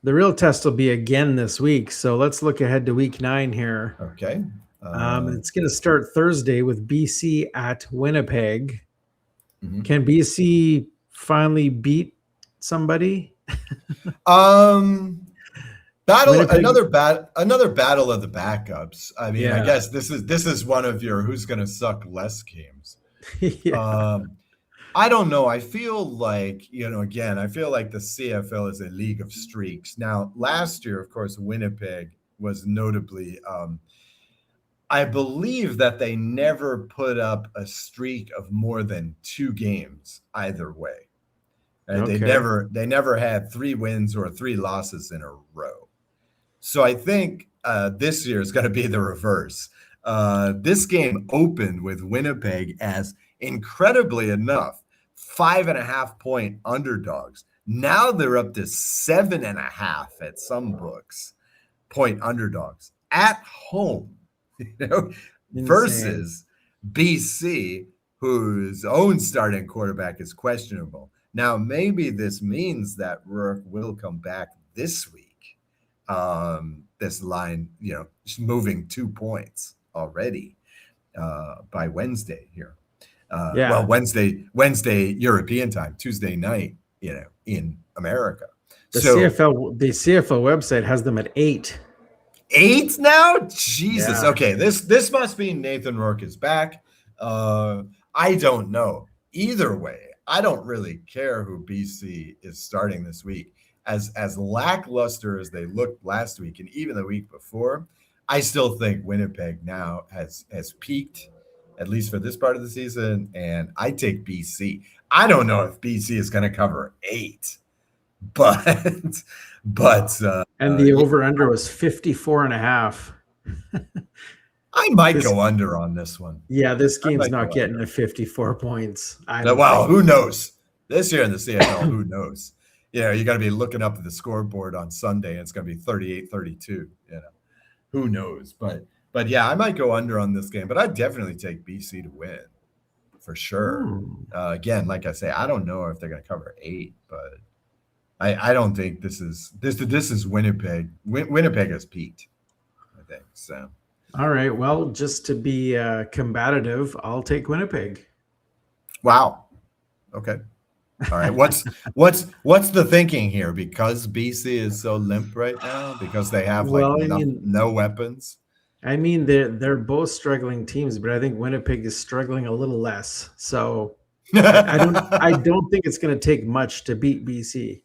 real test will be again this week. So let's look ahead to week 9 here. Okay. It's going to start Thursday with BC at Winnipeg. Mm-hmm. Can BC finally beat somebody? Another battle of the backups. I mean, I guess this is one of your who's going to suck less games. I don't know. I feel like, I feel like the CFL is a league of streaks. Now, last year, of course, Winnipeg was notably, I believe that they never put up a streak of more than 2 games either way. Okay. They never had 3 wins or 3 losses in a row. So I think this year is going to be the reverse. This game opened with Winnipeg as, incredibly enough, 5.5-point underdogs. Now they're up to 7.5 at some books point underdogs at home, versus BC, whose own starting quarterback is questionable. Now, maybe this means that Rourke will come back this week. This line, moving 2 points already by Wednesday here. Well, Wednesday European time, Tuesday night, in America. The CFL website has them at 8. 8 now? Jesus. Yeah. Okay, this must mean Nathan Rourke is back. I don't know. either way, I don't really care who BC is starting this week. As lackluster as they looked last week and even the week before, I still think Winnipeg now has peaked, at least for this part of the season, and I take BC. I don't know if BC is going to cover 8, but And the over-under was 54.5. I might go under on this one. Yeah, this game's not getting to 54 points. Who knows? This year in the CFL, who knows? You got to be looking up at the scoreboard on Sunday, and it's going to be 38-32. Who knows? But yeah, I might go under on this game, but I'd definitely take BC to win for sure. Again, like I say, I don't know if they're going to cover 8, but I don't think this is Winnipeg. Winnipeg has peaked, I think. So. All right. Well, just to be combative, I'll take Winnipeg. Wow. Okay. All right. What's the thinking here? Because BC is so limp right now, because they have no weapons. I mean, they're both struggling teams, but I think Winnipeg is struggling a little less. So I don't think it's going to take much to beat BC.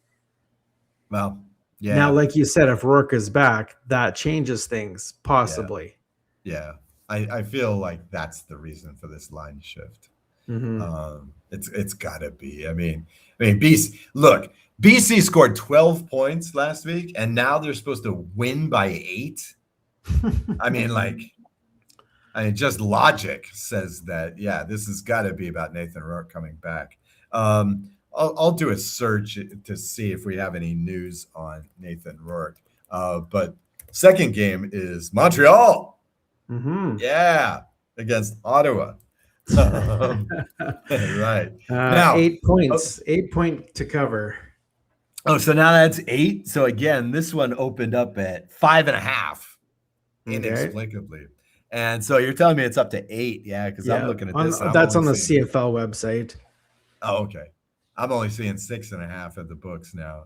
Well, yeah. Now, like you said, if Rourke is back, that changes things possibly. Yeah. I feel like that's the reason for this line shift. Mm-hmm. It's gotta be. I mean, BC scored 12 points last week, and now they're supposed to win by 8. I mean, just logic says that, yeah, this has got to be about Nathan Rourke coming back. I'll do a search to see if we have any news on Nathan Rourke. But second game is Montreal. Mm-hmm. Yeah, against Ottawa. Right. Now 8 points, 8 point to cover. Oh, so now that's 8. So again, this one opened up at 5.5, inexplicably. And so you're telling me it's up to 8, yeah? Because I'm looking at this. That's on the CFL website. Oh, okay. I'm only seeing 6.5 at the books now,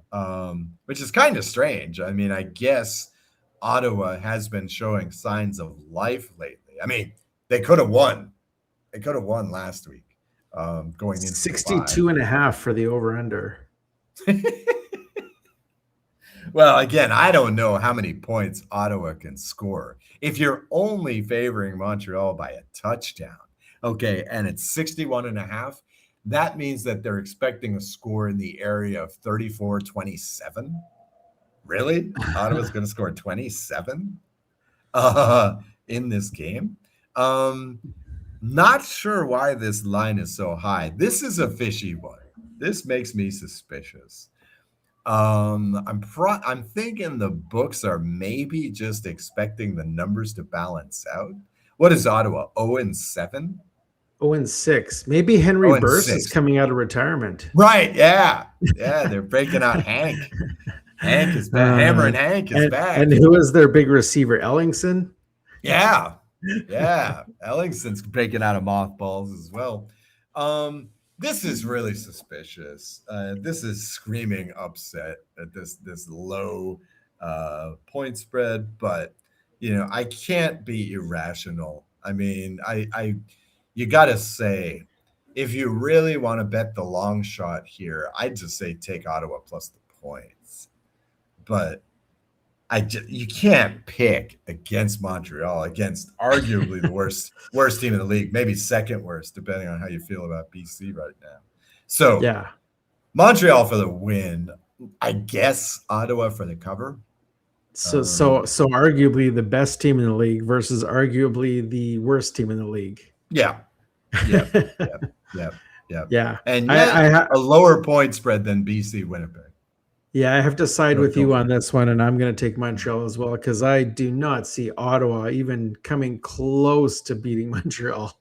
which is kind of strange. I mean, I guess Ottawa has been showing signs of life lately. I mean, they could have won. They could have won last week. Going into 62.5 for the over-under. Well, again, I don't know how many points Ottawa can score. If you're only favoring Montreal by a touchdown, okay, and it's 61.5, that means that they're expecting a score in the area of 34-27. Really? Ottawa's going to score 27 in this game? Not sure why this line is so high. This is a fishy one. This makes me suspicious. I'm thinking the books are maybe just expecting the numbers to balance out. What is Ottawa? 0-7? 0-6. Maybe Henry Burse is coming out of retirement. Right. Yeah. Yeah. They're breaking out Hank. Hank is back. Hammer and Hank is back. And who is their big receiver? Ellingson? Yeah. Yeah. Ellingson's breaking out of mothballs as well. This is really suspicious. This is screaming upset at this low point spread, but I can't be irrational. I mean, you got to say, if you really want to bet the long shot here, I'd just say take Ottawa plus the points. But you can't pick against Montreal, against arguably the worst team in the league, maybe second worst, depending on how you feel about BC right now. So yeah, Montreal for the win. I guess Ottawa for the cover. So arguably the best team in the league versus arguably the worst team in the league. Yeah. Yeah. And I a lower point spread than BC Winnipeg. Yeah, I have to side with you on this one, and I'm going to take Montreal as well because I do not see Ottawa even coming close to beating Montreal.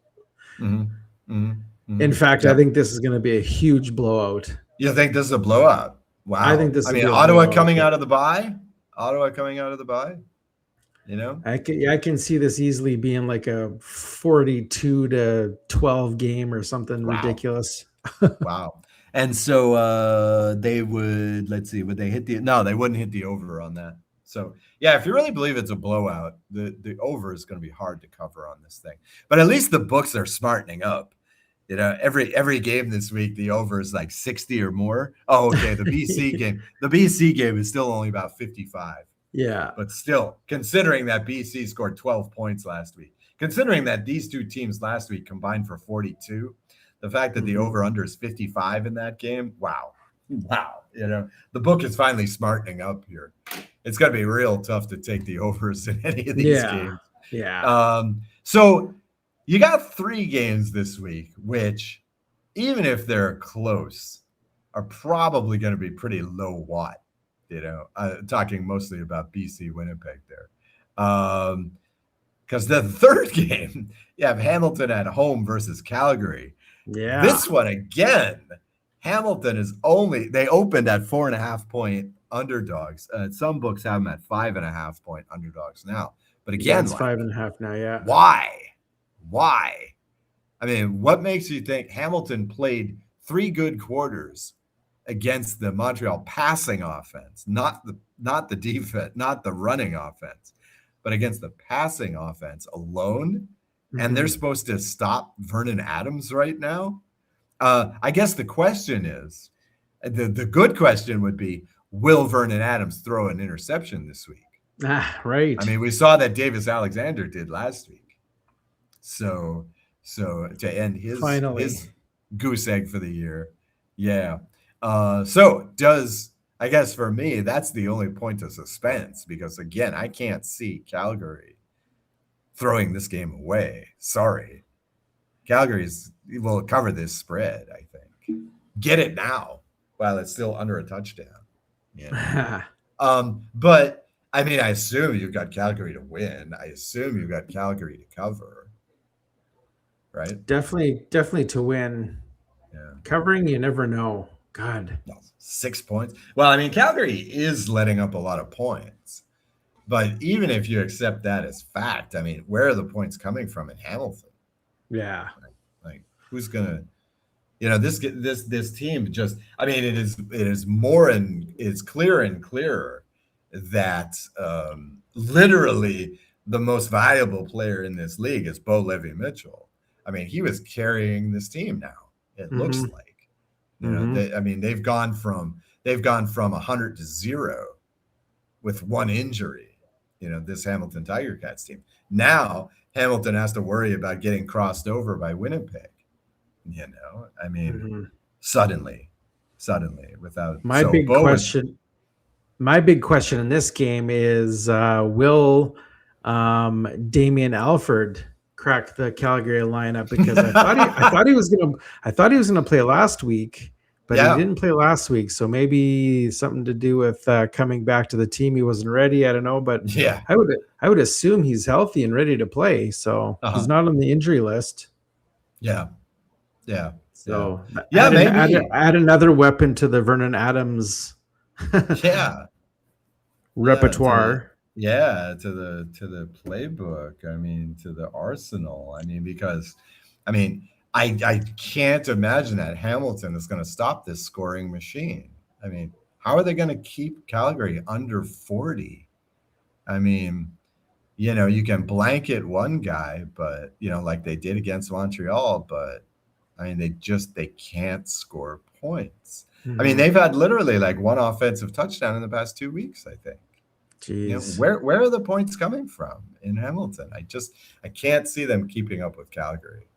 Mm-hmm. Mm-hmm. Mm-hmm. In fact, I think this is going to be a huge blowout. You think this is a blowout? Wow. I think this. Ottawa coming out of the bye. Ottawa coming out of the bye. I can see this easily being like a 42-12 game or something ridiculous. Wow. And so they would, let's see, would they hit they wouldn't hit the over on that. So, yeah, if you really believe it's a blowout, the over is going to be hard to cover on this thing. But at least the books are smartening up. Every game this week, the over is like 60 or more. Oh, okay. The BC game is still only about 55. Yeah. But still, considering that BC scored 12 points last week, considering that these two teams last week combined for 42, the fact that the over-under is 55 in that game, wow. The book is finally smartening up here. It's going to be real tough to take the overs in any of these games. Yeah. So you got 3 games this week, which, even if they're close, are probably going to be pretty low watt. Talking mostly about BC Winnipeg there. Because the third game, you have Hamilton at home versus Calgary. Yeah. This one again, Hamilton they opened at 4.5-point underdogs. Some books have them at 5.5-point underdogs now. But again, it's 5.5 now. Yeah. Why? I mean, what makes you think Hamilton played 3 good quarters against the Montreal passing offense, not the defense, not the running offense, but against the passing offense alone? And they're supposed to stop Vernon Adams right now? I guess the question is, the good question would be, will Vernon Adams throw an interception this week? Right. I mean, we saw that Davis Alexander did last week. So to end his goose egg for the year. Yeah. I guess for me, that's the only point of suspense, because again, I can't see Calgary throwing this game away. Sorry. Calgary will cover this spread, I think. Get it now while it's still under a touchdown. Yeah. But I mean, I assume you've got Calgary to win. I assume you've got Calgary to cover. Right? Definitely to win. Yeah. Covering, you never know. God. No, 6 points. Well, I mean, Calgary is letting up a lot of points. But even if you accept that as fact, I mean, where are the points coming from in Hamilton? Yeah. Like who's gonna, this team just, I mean, it is more and it's clearer and clearer that literally the most valuable player in this league is Bo Levi-Mitchell. I mean, he was carrying this team now. It looks like, they've gone from 100 to 0 with one injury. This Hamilton Tiger Cats team. Now Hamilton has to worry about getting crossed over by Winnipeg. I mean, suddenly, without my big question in this game is, will Damian Alford crack the Calgary lineup? Because I thought he was gonna play last week, but he didn't play last week. So maybe something to do with coming back to the team. He wasn't ready. I don't know, but yeah, I would assume he's healthy and ready to play. So he's not on the injury list. Yeah. So maybe add another weapon to the Vernon Adams repertoire. To the playbook. I mean, to the arsenal. I mean, because I can't imagine that Hamilton is going to stop this scoring machine. I mean, how are they going to keep Calgary under 40? I mean, you can blanket one guy, but like they did against Montreal, but I mean, they can't score points. I mean, they've had literally like one offensive touchdown in the past 2 weeks, I think. Jeez. Where are the points coming from in Hamilton? I can't see them keeping up with Calgary.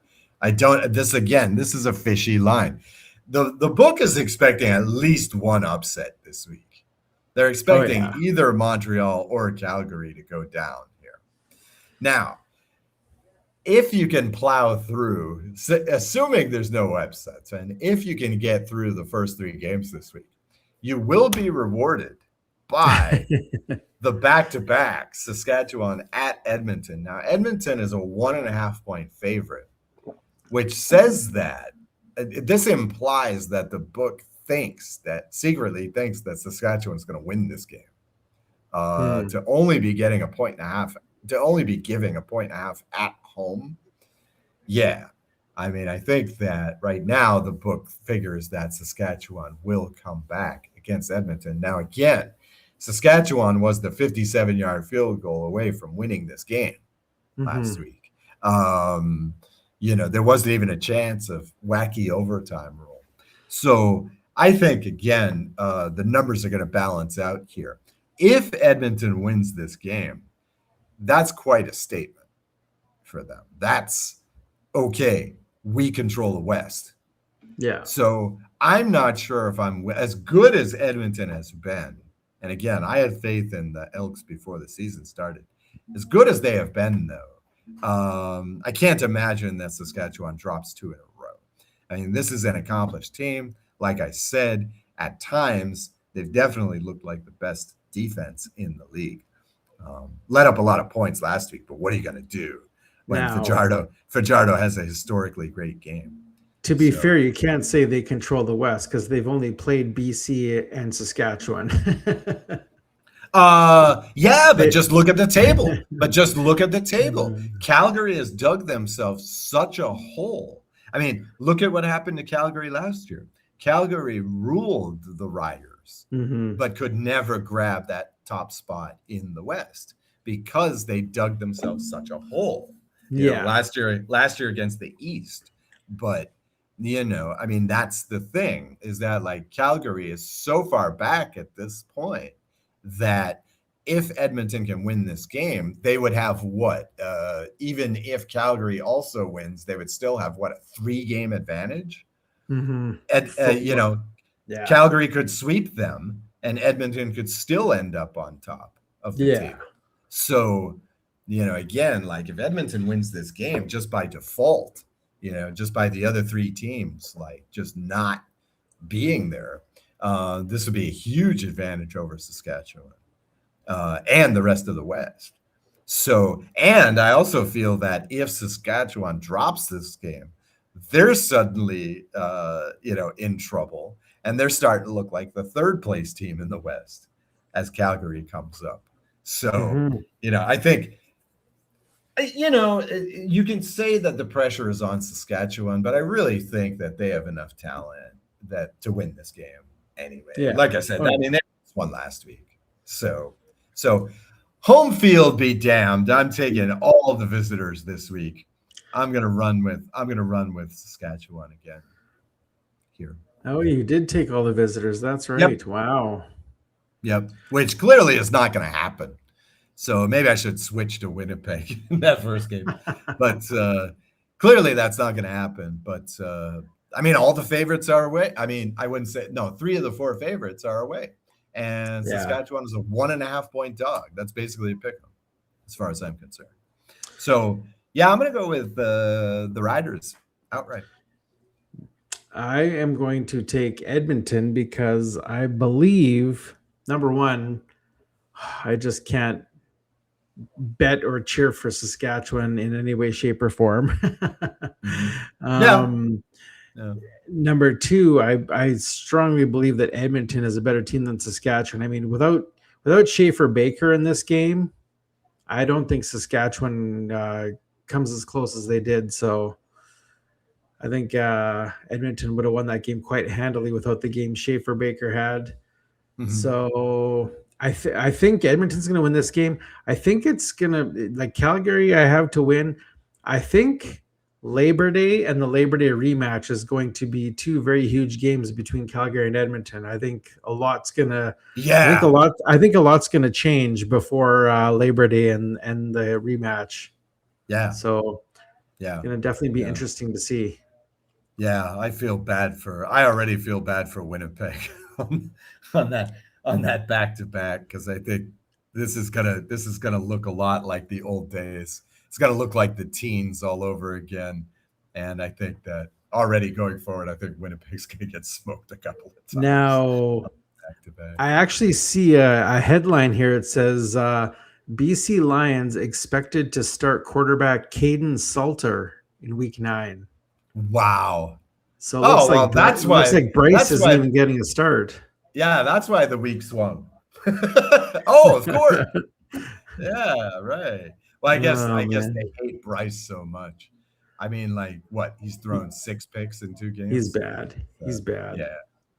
This is a fishy line. The book is expecting at least one upset this week. They're expecting either Montreal or Calgary to go down here. Now, if you can plow through, assuming there's no upsets, and if you can get through the first 3 games this week, you will be rewarded by the back-to-back Saskatchewan at Edmonton. Now, Edmonton is a 1.5-point favorite, which says that this implies that the book secretly thinks that Saskatchewan's going to win this game. To only be getting a 1.5, to only be giving a 1.5 at home. Yeah. I mean, I think that right now the book figures that Saskatchewan will come back against Edmonton. Now, again, Saskatchewan was the 57-yard field goal away from winning this game last week. There wasn't even a chance of wacky overtime rule. So I think, again, the numbers are going to balance out here. If Edmonton wins this game, that's quite a statement for them. That's okay. We control the West. Yeah. So I'm not sure if I'm as good as Edmonton has been. And again, I had faith in the Elks before the season started. As good as they have been, though, I can't imagine that Saskatchewan drops 2 in a row. I mean, this is an accomplished team. Like I said, at times, they've definitely looked like the best defense in the league. Let up a lot of points last week, but what are you going to do when Fajardo has a historically great game? To be fair, you can't say they control the West because they've only played BC and Saskatchewan. Yeah, but just look at the table. Calgary has dug themselves such a hole. I mean, look at what happened to Calgary last year. Calgary ruled the Riders, but could never grab that top spot in the West because they dug themselves such a hole. Last year against the East. But I mean, that's the thing, is that like Calgary is so far back at this point that if Edmonton can win this game, they would have what? Even if Calgary also wins, they would still have what, a 3-game advantage? Calgary could sweep them and Edmonton could still end up on top of the table. So, again, like if Edmonton wins this game just by default, just by the other 3 teams, like just not being there, this would be a huge advantage over Saskatchewan and the rest of the West. So, and I also feel that if Saskatchewan drops this game, they're suddenly, in trouble, and they're starting to look like the 3rd place team in the West as Calgary comes up. So, I think, you can say that the pressure is on Saskatchewan, but I really think that they have enough talent to win this game anyway. Yeah. Like I said, I mean, they won last week. So home field be damned. I'm taking all the visitors this week. I'm gonna run with Saskatchewan again here. Oh, you did take all the visitors. That's right. Yep. Wow. Yep. Which clearly is not going to happen. So maybe I should switch to Winnipeg in that first game. But clearly that's not going to happen. But I mean, all the favorites are away. I mean, I wouldn't say no. 3 of the 4 favorites are away, and Saskatchewan is a 1.5-point dog. That's basically a pick 'em, as far as I'm concerned. So. Yeah, I'm going to go with the Riders outright. I am going to take Edmonton because I believe, number one, I just can't bet or cheer for Saskatchewan in any way, shape, or form. Number 2, I strongly believe that Edmonton is a better team than Saskatchewan. I mean, without Schaefer Baker in this game, I don't think Saskatchewan comes as close as they did. So I think Edmonton would have won that game quite handily without the game Schaefer Baker had. So I think Edmonton's going to win this game. I think it's going to, like Calgary, I have to win. I think Labor Day and the Labor Day rematch is going to be 2 very huge games between Calgary and Edmonton. I think a lot's going to I think a lot's going to change before Labor Day and the rematch. Yeah. So going to definitely be interesting to see. Yeah, I already feel bad for Winnipeg on that back-to-back, because I think this is gonna look a lot like the old days. It's gonna look like the teens all over again. And I think that already going forward, I think Winnipeg's gonna get smoked a couple of times. Now, I actually see a headline here. It says BC Lions expected to start quarterback Caden Salter in week 9. Wow. So it looks like Bryce isn't even getting a start. Yeah, that's why the week swung. Oh, of course. Yeah, right. Well, I guess they hate Bryce so much. I mean, like, what? He's thrown 6 picks in 2 games. He's bad. He's bad. Yeah,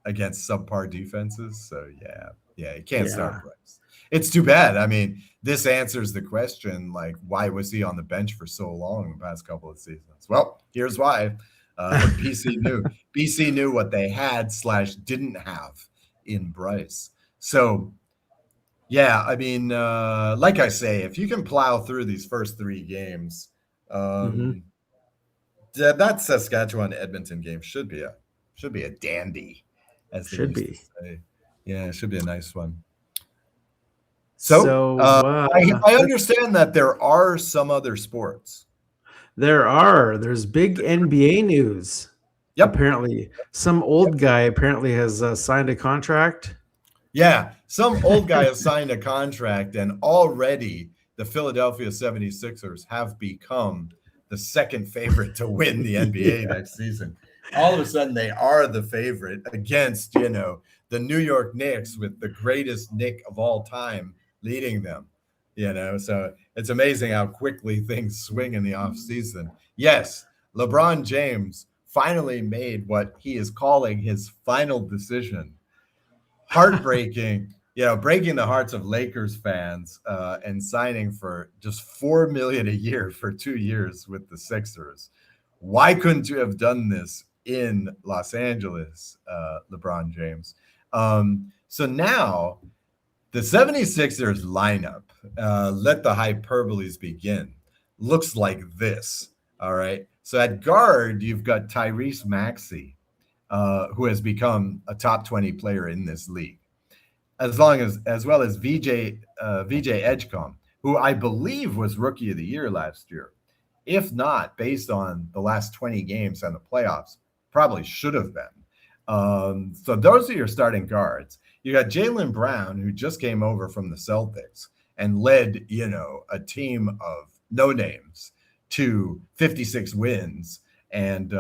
against subpar defenses. So, yeah, you can't start Bryce. It's too bad. I mean, this answers the question, like, why was he on the bench for so long the past couple of seasons? Well, here's why. BC knew what they had / didn't have in Bryce. So, yeah, I mean, like I say, if you can plow through these first 3 games, that Saskatchewan Edmonton game should be a dandy, as they Should used to be. say. Yeah, it should be a nice one. So, So I understand that there are some other sports. there's big NBA news. Yep. Apparently, some old guy apparently has signed a contract. Yeah, some old guy has signed a contract, and already the Philadelphia 76ers have become the second favorite to win the NBA next season. All of a sudden, they are the favorite against, the New York Knicks with the greatest Knick of all time leading them. So it's amazing how quickly things swing in the offseason. Yes, LeBron James finally made what he is calling his final decision. Heartbreaking, breaking the hearts of Lakers fans and signing for just $4 million a year for 2 years with the Sixers. Why couldn't you have done this in Los Angeles, LeBron James? So now the 76ers lineup, let the hyperboles begin, looks like this. All right. So at guard, you've got Tyrese Maxey, who has become a top 20 player in this league, as well as VJ Edgecombe, who I believe was Rookie of the Year last year. If not, based on the last 20 games and the playoffs, probably should have been. So those are your starting guards. You got Jaylen Brown, who just came over from the Celtics and led, a team of no names to 56 wins and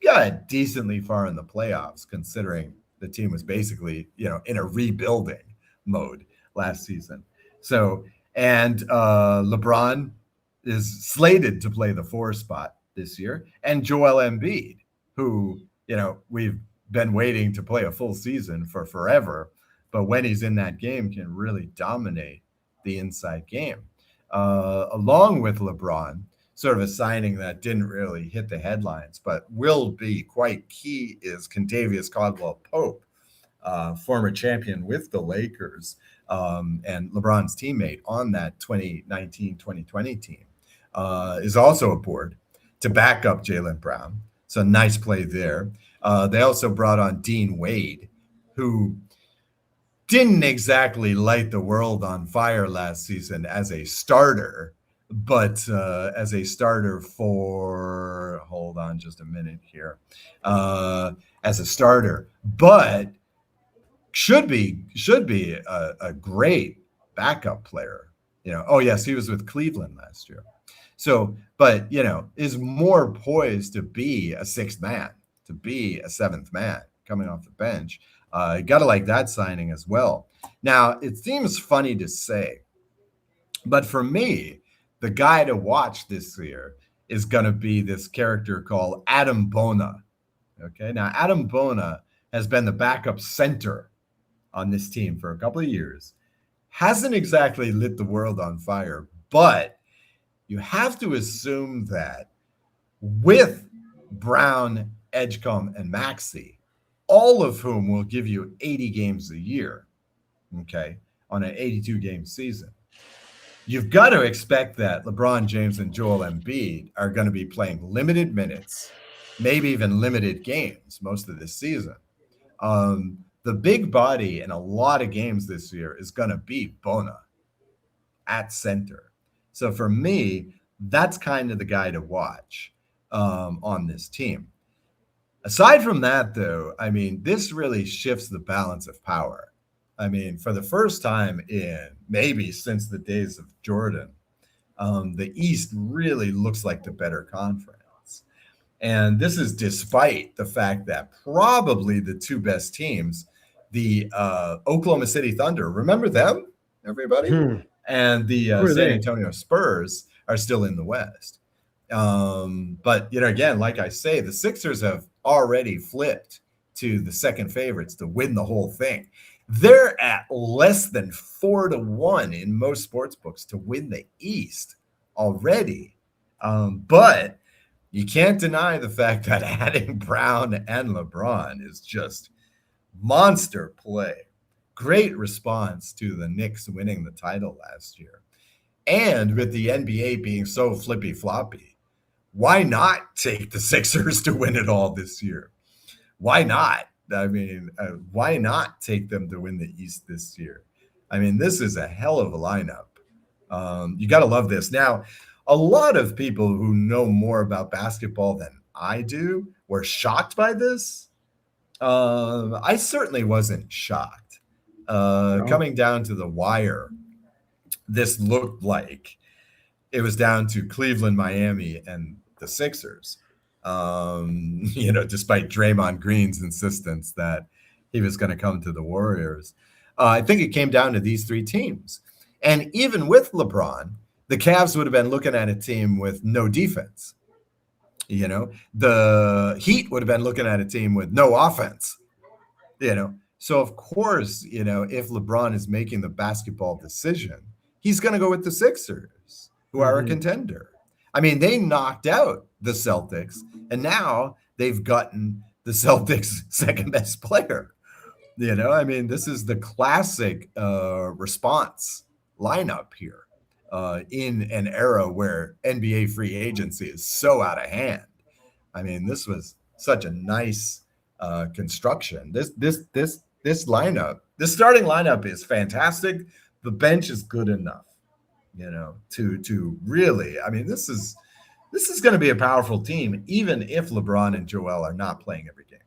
got decently far in the playoffs, considering the team was basically, in a rebuilding mode last season. So, and LeBron is slated to play the 4 spot this year, and Joel Embiid, who, we've been waiting to play a full season for forever, but when he's in that game can really dominate the inside game. Along with LeBron, sort of a signing that didn't really hit the headlines, but will be quite key, is Kentavious Caldwell-Pope, former champion with the Lakers, and LeBron's teammate on that 2019-2020 team, is also aboard to back up Jaylen Brown. So nice play there. They also brought on Dean Wade, who didn't exactly light the world on fire last season as a starter, but as a starter for, hold on just a minute here, as a starter, but should be a great backup player. Oh yes, he was with Cleveland last year. So, but is more poised to be a 6th man, to be a 7th man coming off the bench. Got to like that signing as well. Now, it seems funny to say, but for me, the guy to watch this year is going to be this character called Adam Bona. Okay, now Adam Bona has been the backup center on this team for a couple of years. Hasn't exactly lit the world on fire, but you have to assume that with Brown, Edgecombe, and Maxey, all of whom will give you 80 games a year, okay, on an 82-game season, you've got to expect that LeBron James and Joel Embiid are going to be playing limited minutes, maybe even limited games most of this season. The big body in a lot of games this year is going to be Bona at center. So for me, that's kind of the guy to watch on this team. Aside from that, though, I mean, this really shifts the balance of power. I mean, for the first time in maybe since the days of Jordan, the East really looks like the better conference. And this is despite the fact that probably the 2 best teams, the Oklahoma City Thunder, remember them, everybody? And the San Antonio Spurs are still in the West. But, again, like I say, the Sixers have already flipped to the second favorites to win the whole thing. They're at less than 4-1 in most sports books to win the East already. But you can't deny the fact that adding Brown and LeBron is just monster play. Great response to the Knicks winning the title last year. And with the NBA being so flippy floppy, why not take the Sixers to win it all this year? Why not? I mean, why not take them to win the East this year? I mean, this is a hell of a lineup. You got to love this. Now, a lot of people who know more about basketball than I do were shocked by this. I certainly wasn't shocked. No. Coming down to the wire, this looked like it was down to Cleveland, Miami, and the Sixers. Despite Draymond Green's insistence that he was going to come to the Warriors. I think it came down to these three teams. And even with LeBron, the Cavs would have been looking at a team with no defense. The Heat would have been looking at a team with no offense. So of course, if LeBron is making the basketball decision, he's going to go with the Sixers, who are a contender. I mean, they knocked out the Celtics, and now they've gotten the Celtics' second best player. I mean, this is the classic response lineup here in an era where NBA free agency is so out of hand. I mean, this was such a nice construction. This lineup, this starting lineup is fantastic. The bench is good enough. To really, I mean, this is going to be a powerful team, even if LeBron and Joel are not playing every game.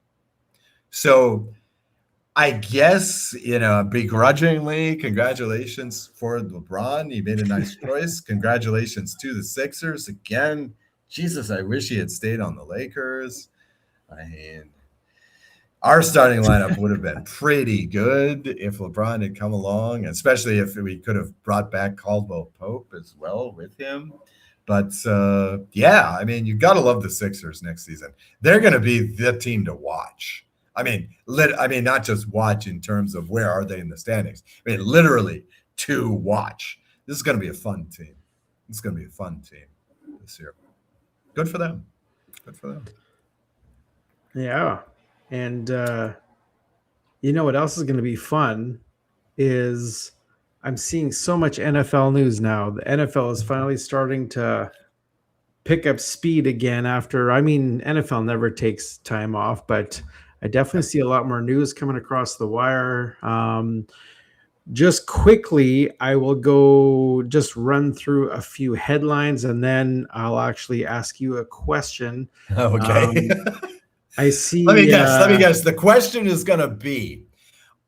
So I guess, begrudgingly, congratulations for LeBron. He made a nice choice. Congratulations to the Sixers. Again, Jesus, I wish he had stayed on the Lakers. I mean, our starting lineup would have been pretty good if LeBron had come along, especially if we could have brought back Caldwell Pope as well with him. But I mean, you got to love the Sixers next season. They're going to be the team to watch. I mean, not just watch in terms of where are they in the standings. I mean, literally to watch. This is going to be a fun team. It's going to be a fun team this year. Good for them. Good for them. Yeah. And what else is going to be fun is I'm seeing so much NFL news now. The NFL is finally starting to pick up speed again NFL never takes time off, but I definitely see a lot more news coming across the wire. Just quickly, I will just run through a few headlines, and then I'll actually ask you a question. Okay. I see. Let me guess. The question is going to be,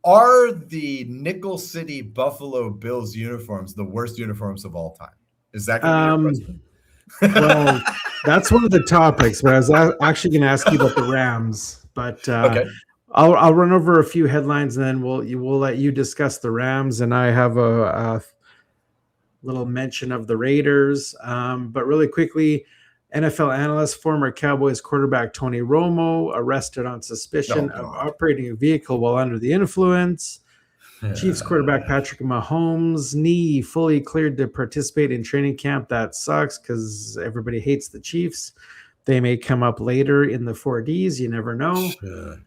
are the Nickel City Buffalo Bills uniforms the worst uniforms of all time? Is that going to be your question? Well, that's one of the topics, but I was actually going to ask you about the Rams. But okay. I'll run over a few headlines, and then we'll let you discuss the Rams, and I have a little mention of the Raiders. But really quickly, NFL analyst, former Cowboys quarterback Tony Romo, arrested on suspicion of operating a vehicle while under the influence. Chiefs quarterback Patrick Mahomes' knee fully cleared to participate in training camp. That sucks because everybody hates the Chiefs. They may come up later in the 4Ds. You never know. Sure.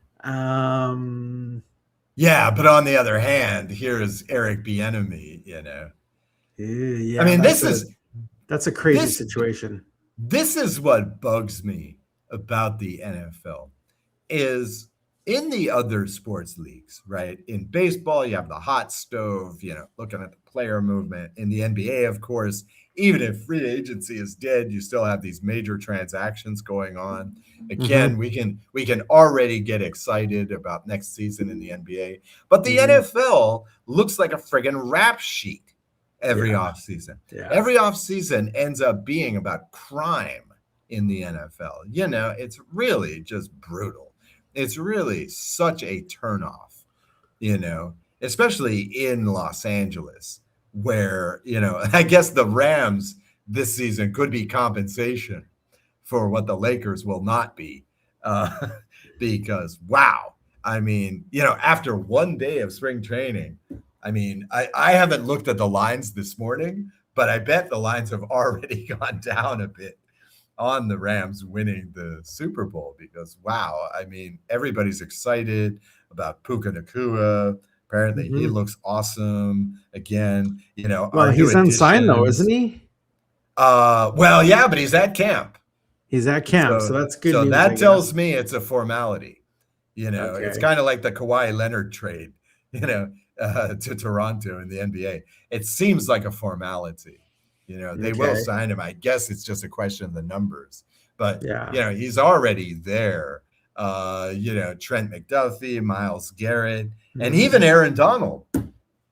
Yeah, but on the other hand, here's Eric Bieniemy. Yeah, I mean, that's a crazy situation. This is what bugs me about the NFL is in the other sports leagues, right? In baseball, you have the hot stove, looking at the player movement. In the NBA, of course, even if free agency is dead, you still have these major transactions going on. Again, we can already get excited about next season in the NBA, but the NFL looks like a friggin' rap sheet. Every offseason. Yeah. Every offseason ends up being about crime in the NFL. It's really just brutal. It's really such a turnoff, especially in Los Angeles, where, I guess the Rams this season could be compensation for what the Lakers will not be. Because, wow. I mean, after one day of spring training, I mean, I haven't looked at the lines this morning, but I bet the lines have already gone down a bit on the Rams winning the Super Bowl because, wow, I mean, everybody's excited about Puka Nakua. Apparently, he looks awesome. Again, Well, our new he's unsigned though, additions. isn't he? Well, yeah, but he's at camp. He's at camp, so that's good news. That tells me it's a formality. It's Okay. kind of like the Kawhi Leonard trade, to Toronto in the NBA. It seems like a formality. They will Okay. sign him. I guess it's just a question of the numbers. But, Yeah. he's already there. Trent McDuffie, Myles Garrett, and even Aaron Donald.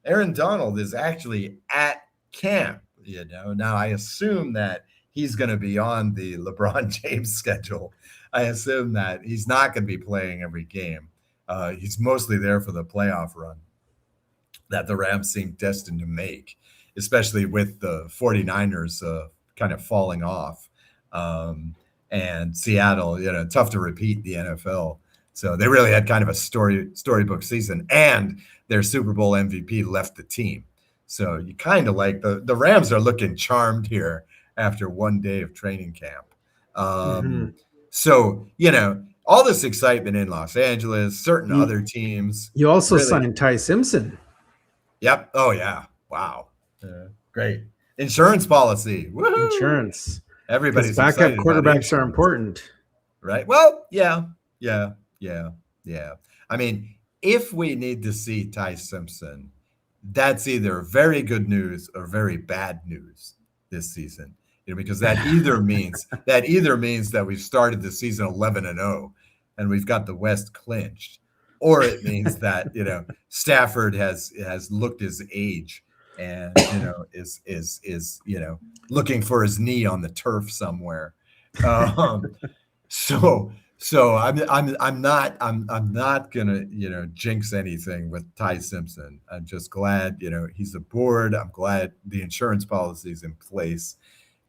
Aaron Donald is actually at camp. Now I assume that he's going to be on the LeBron James schedule. I assume that he's not going to be playing every game. He's mostly there for the playoff run that the Rams seem destined to make, especially with the 49ers kind of falling off. And Seattle, tough to repeat the NFL. So they really had kind of a storybook season, and their Super Bowl MVP left the team. So you kind of like the Rams are looking charmed here after one day of training camp. So, all this excitement in Los Angeles, certain other teams. You also signed Ty Simpson. Yep. Oh, yeah. Wow. Great. Insurance policy. Woo-hoo! Insurance. Everybody's backup quarterbacks are important. Right. Well, yeah. I mean, if we need to see Ty Simpson, that's either very good news or very bad news this season. Because that either means that we've started the season 11-0 and we've got the West clinched, or it means that Stafford has looked his age and is looking for his knee on the turf somewhere. So I'm not gonna jinx anything with Ty Simpson. I'm just glad he's aboard. I'm glad the insurance policy is in place,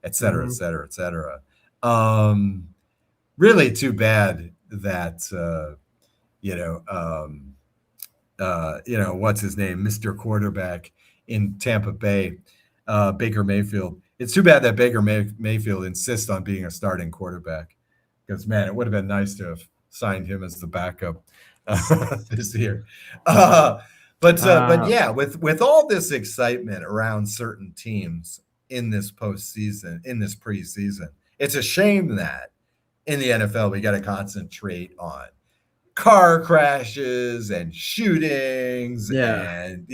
et cetera, et cetera, et cetera. Really too bad that what's his name, Mr. Quarterback in Tampa Bay, Baker Mayfield. It's too bad that Baker Mayfield insists on being a starting quarterback. Because, man, it would have been nice to have signed him as the backup this year. But yeah, with all this excitement around certain teams in this postseason, in this preseason, it's a shame that in the NFL we got to concentrate on car crashes and shootings and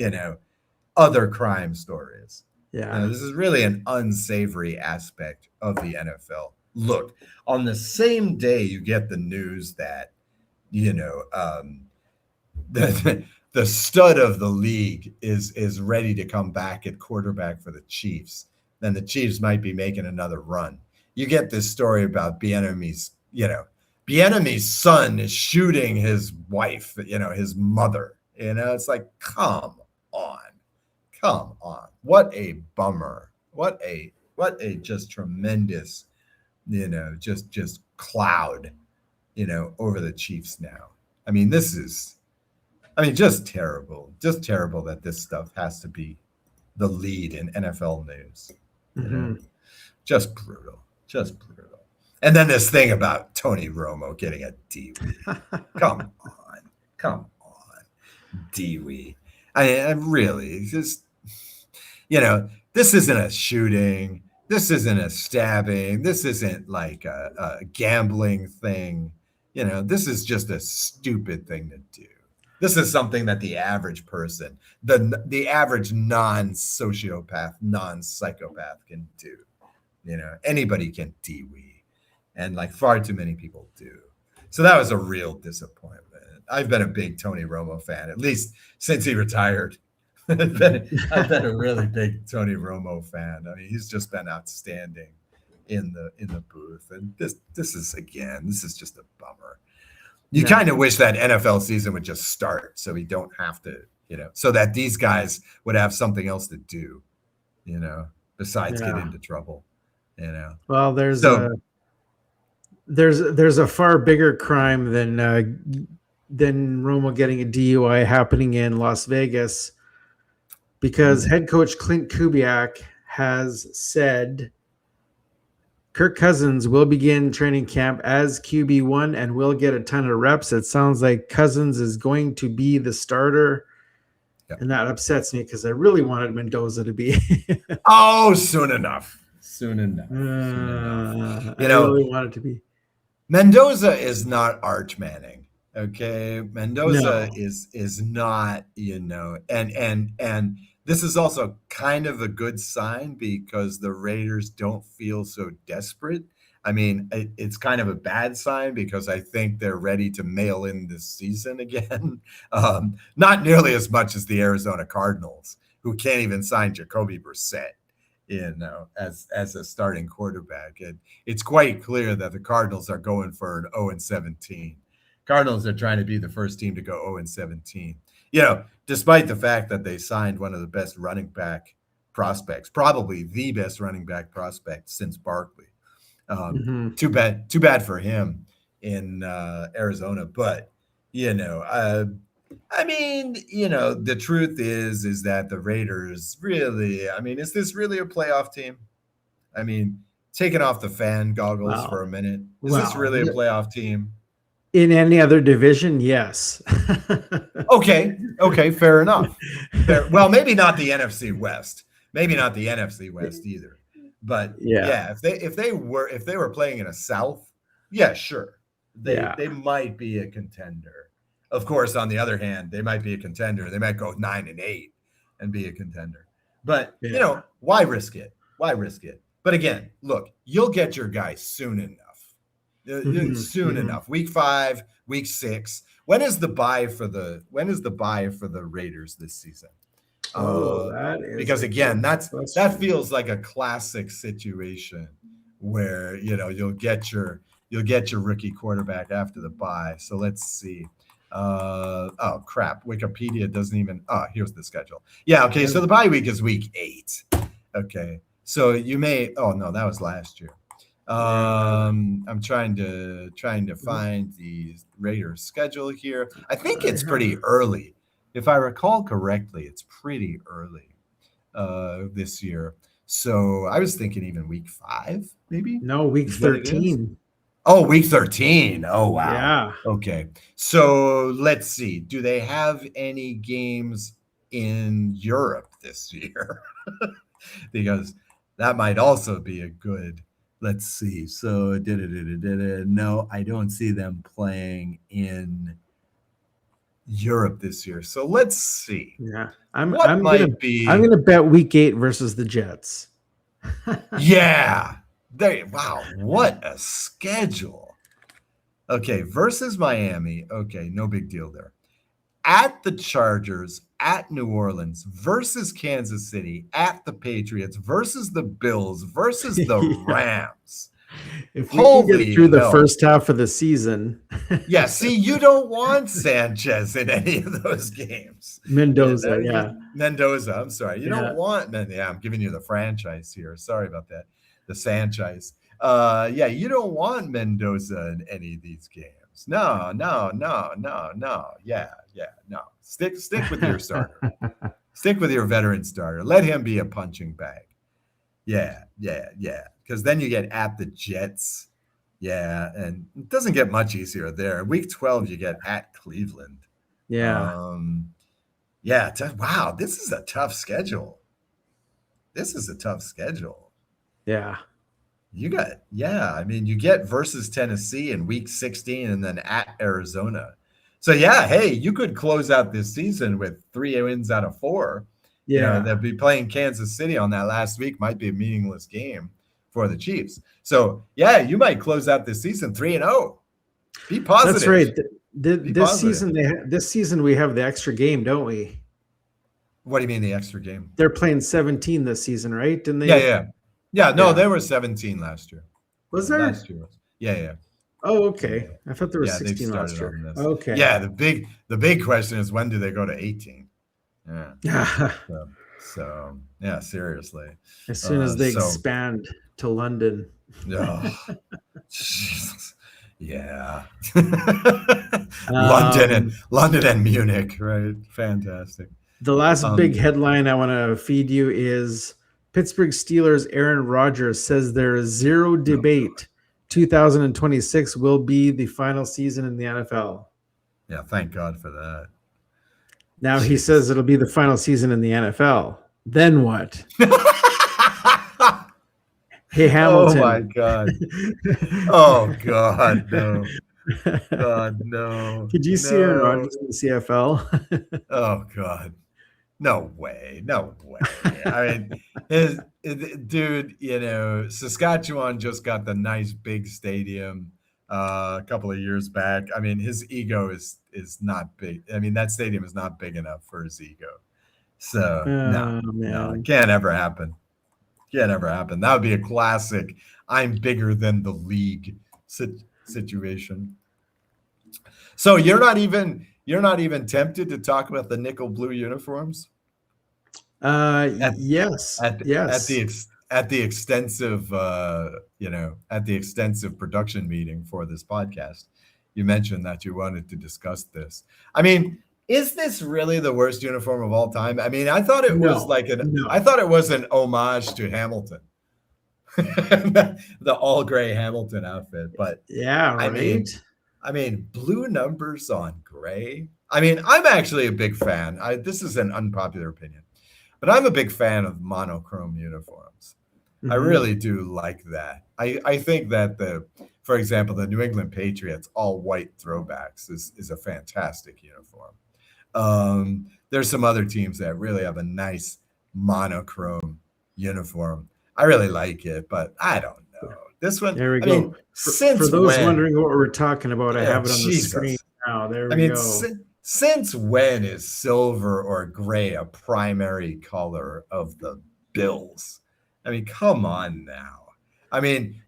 other crime stories. Yeah, this is really an unsavory aspect of the NFL. Look, on the same day you get the news that, the stud of the league is ready to come back at quarterback for the Chiefs, then the Chiefs might be making another run. You get this story about Bieniemy's son is shooting his wife, his mother. It's like, come on. What a bummer. What a just tremendous just cloud, over the Chiefs now. I mean, just terrible. Just terrible that this stuff has to be the lead in NFL news. Just brutal. And then this thing about Tony Romo getting a D-Wee. Come on. D-Wee. I really just, this isn't a shooting. This isn't a stabbing. This isn't like a gambling thing. This is just a stupid thing to do. This is something that the average person, the average non-sociopath, non-psychopath can do. Anybody can D-Wee, and like far too many people do. So that was a real disappointment. I've been a big Tony Romo fan, at least since he retired. I've been a really big Tony Romo fan. I mean, he's just been outstanding in the booth. And this is just a bummer. You kind of wish that NFL season would just start so we don't have to, so that these guys would have something else to do, besides get into trouble, Well, there's a far bigger crime than than Romo getting a DUI happening in Las Vegas, because head coach Clint Kubiak has said Kirk Cousins will begin training camp as QB1 and will get a ton of reps. It sounds like Cousins is going to be the starter. Yeah. And that upsets me because I really wanted Mendoza to be. Oh, soon enough. Soon enough. You I know, really wanted to be. Mendoza is not Arch Manning. Okay. Mendoza No. is not, and this is also kind of a good sign because the Raiders don't feel so desperate. I mean, it's kind of a bad sign because I think they're ready to mail in this season again. Not nearly as much as the Arizona Cardinals, who can't even sign Jacoby Brissett, as a starting quarterback. And it's quite clear that the Cardinals are going for an 0-17. Cardinals are trying to be the first team to go 0-17. Despite the fact that they signed one of the best running back prospects, probably the best running back prospect since Barkley. Too bad for him in Arizona. But I mean, the truth is that the Raiders really, I mean, is this really a playoff team? I mean, taking off the fan goggles for a minute, is this really a playoff team? In any other division, yes. Okay, fair enough. Well, maybe not the NFC West. Maybe not the NFC West either. But yeah, if they were playing in a South, yeah, sure. They might be a contender. Of course, on the other hand, they might be a contender. They might go 9-8 and be a contender. But why risk it? Why risk it? But again, look, you'll get your guy soon enough. Soon enough. Week 5, week 6. When is the bye for the Raiders this season? That is because again, that feels like a classic situation where you'll get your rookie quarterback after the bye. So let's see. Oh crap! Wikipedia doesn't even. Oh, here's the schedule. Yeah, okay. So the bye week is week 8. Okay, so you may. Oh no, that was last year. I'm trying to find the Raiders schedule here. I think it's pretty early. If I recall correctly, it's pretty early this year. So I was thinking even week 5, maybe. No, week 13. Oh, week 13. Oh, wow. Yeah. Okay. So let's see. Do they have any games in Europe this year? Because that might also be a good. Let's see. So no, I don't see them playing in Europe this year. So let's see. Yeah. I'm gonna bet week 8 versus the Jets. Yeah. Wow, what a schedule. Okay, versus Miami. Okay, no big deal there. At the Chargers, at New Orleans, versus Kansas City, at the Patriots, versus the Bills, versus the Rams. If we can get through the first half of the season. Yeah, see, you don't want Sanchez in any of those games. Mendoza, Mendoza, I'm sorry. You don't want I'm giving you the franchise here. Sorry about that. The Sanchez. You don't want Mendoza in any of these games. No. Yeah, no. Stick with your starter. Stick with your veteran starter. Let him be a punching bag. Yeah. Because then you get at the Jets. Yeah, and it doesn't get much easier there. Week 12, you get at Cleveland. Yeah. Wow, this is a tough schedule. Yeah. You get versus Tennessee in week 16 and then at Arizona. So hey, you could close out this season with 3 wins out of 4. Yeah. They'll be playing Kansas City on that last week. Might be a meaningless game for the Chiefs. So you might close out this season 3-0. Be positive. That's right. This season we have the extra game, don't we? What do you mean the extra game? They're playing 17 this season, right? Didn't they? Yeah. No, they were 17 last year. Was there? Last year. Yeah. Oh, okay. I thought there was 16 last year. Okay. Yeah, the big question is, when do they go to 18? Yeah. So seriously. As soon as they expand to London. Oh, Jesus. Yeah. London and Munich, right? Fantastic. The last big headline I want to feed you is Pittsburgh Steelers Aaron Rodgers says there is zero debate 2026 will be the final season in the NFL. Yeah, thank God for that. Now he says it'll be the final season in the NFL. Then what? Hey, Hamilton. Oh my God. Oh God, no. God, no. Could you see Aaron Rodgers in the CFL? Oh God. No way. No way. I mean, dude, Saskatchewan just got the nice big stadium a couple of years back. I mean, his ego is not big. I mean, that stadium is not big enough for his ego. So no, it can't ever happen. Can't ever happen. That would be a classic I'm bigger than the league situation. So you're not even tempted to talk about the nickel blue uniforms? Yes. At the extensive production meeting for this podcast, you mentioned that you wanted to discuss this. I mean, is this really the worst uniform of all time? I mean, I thought it was an homage to Hamilton. The all gray Hamilton outfit, but yeah, right. I mean, blue numbers on gray. I mean, I'm actually a big fan. This is an unpopular opinion, but I'm a big fan of monochrome uniforms. Mm-hmm. I really do like that. I think that for example, the New England Patriots all white throwbacks is a fantastic uniform. There's some other teams that really have a nice monochrome uniform. I really like it, but I don't know. This one, there we go. Mean, for those wondering what we're talking about, I have it on the screen now. There we go. Since when is silver or gray a primary color of the Bills? I mean, come on now. I mean,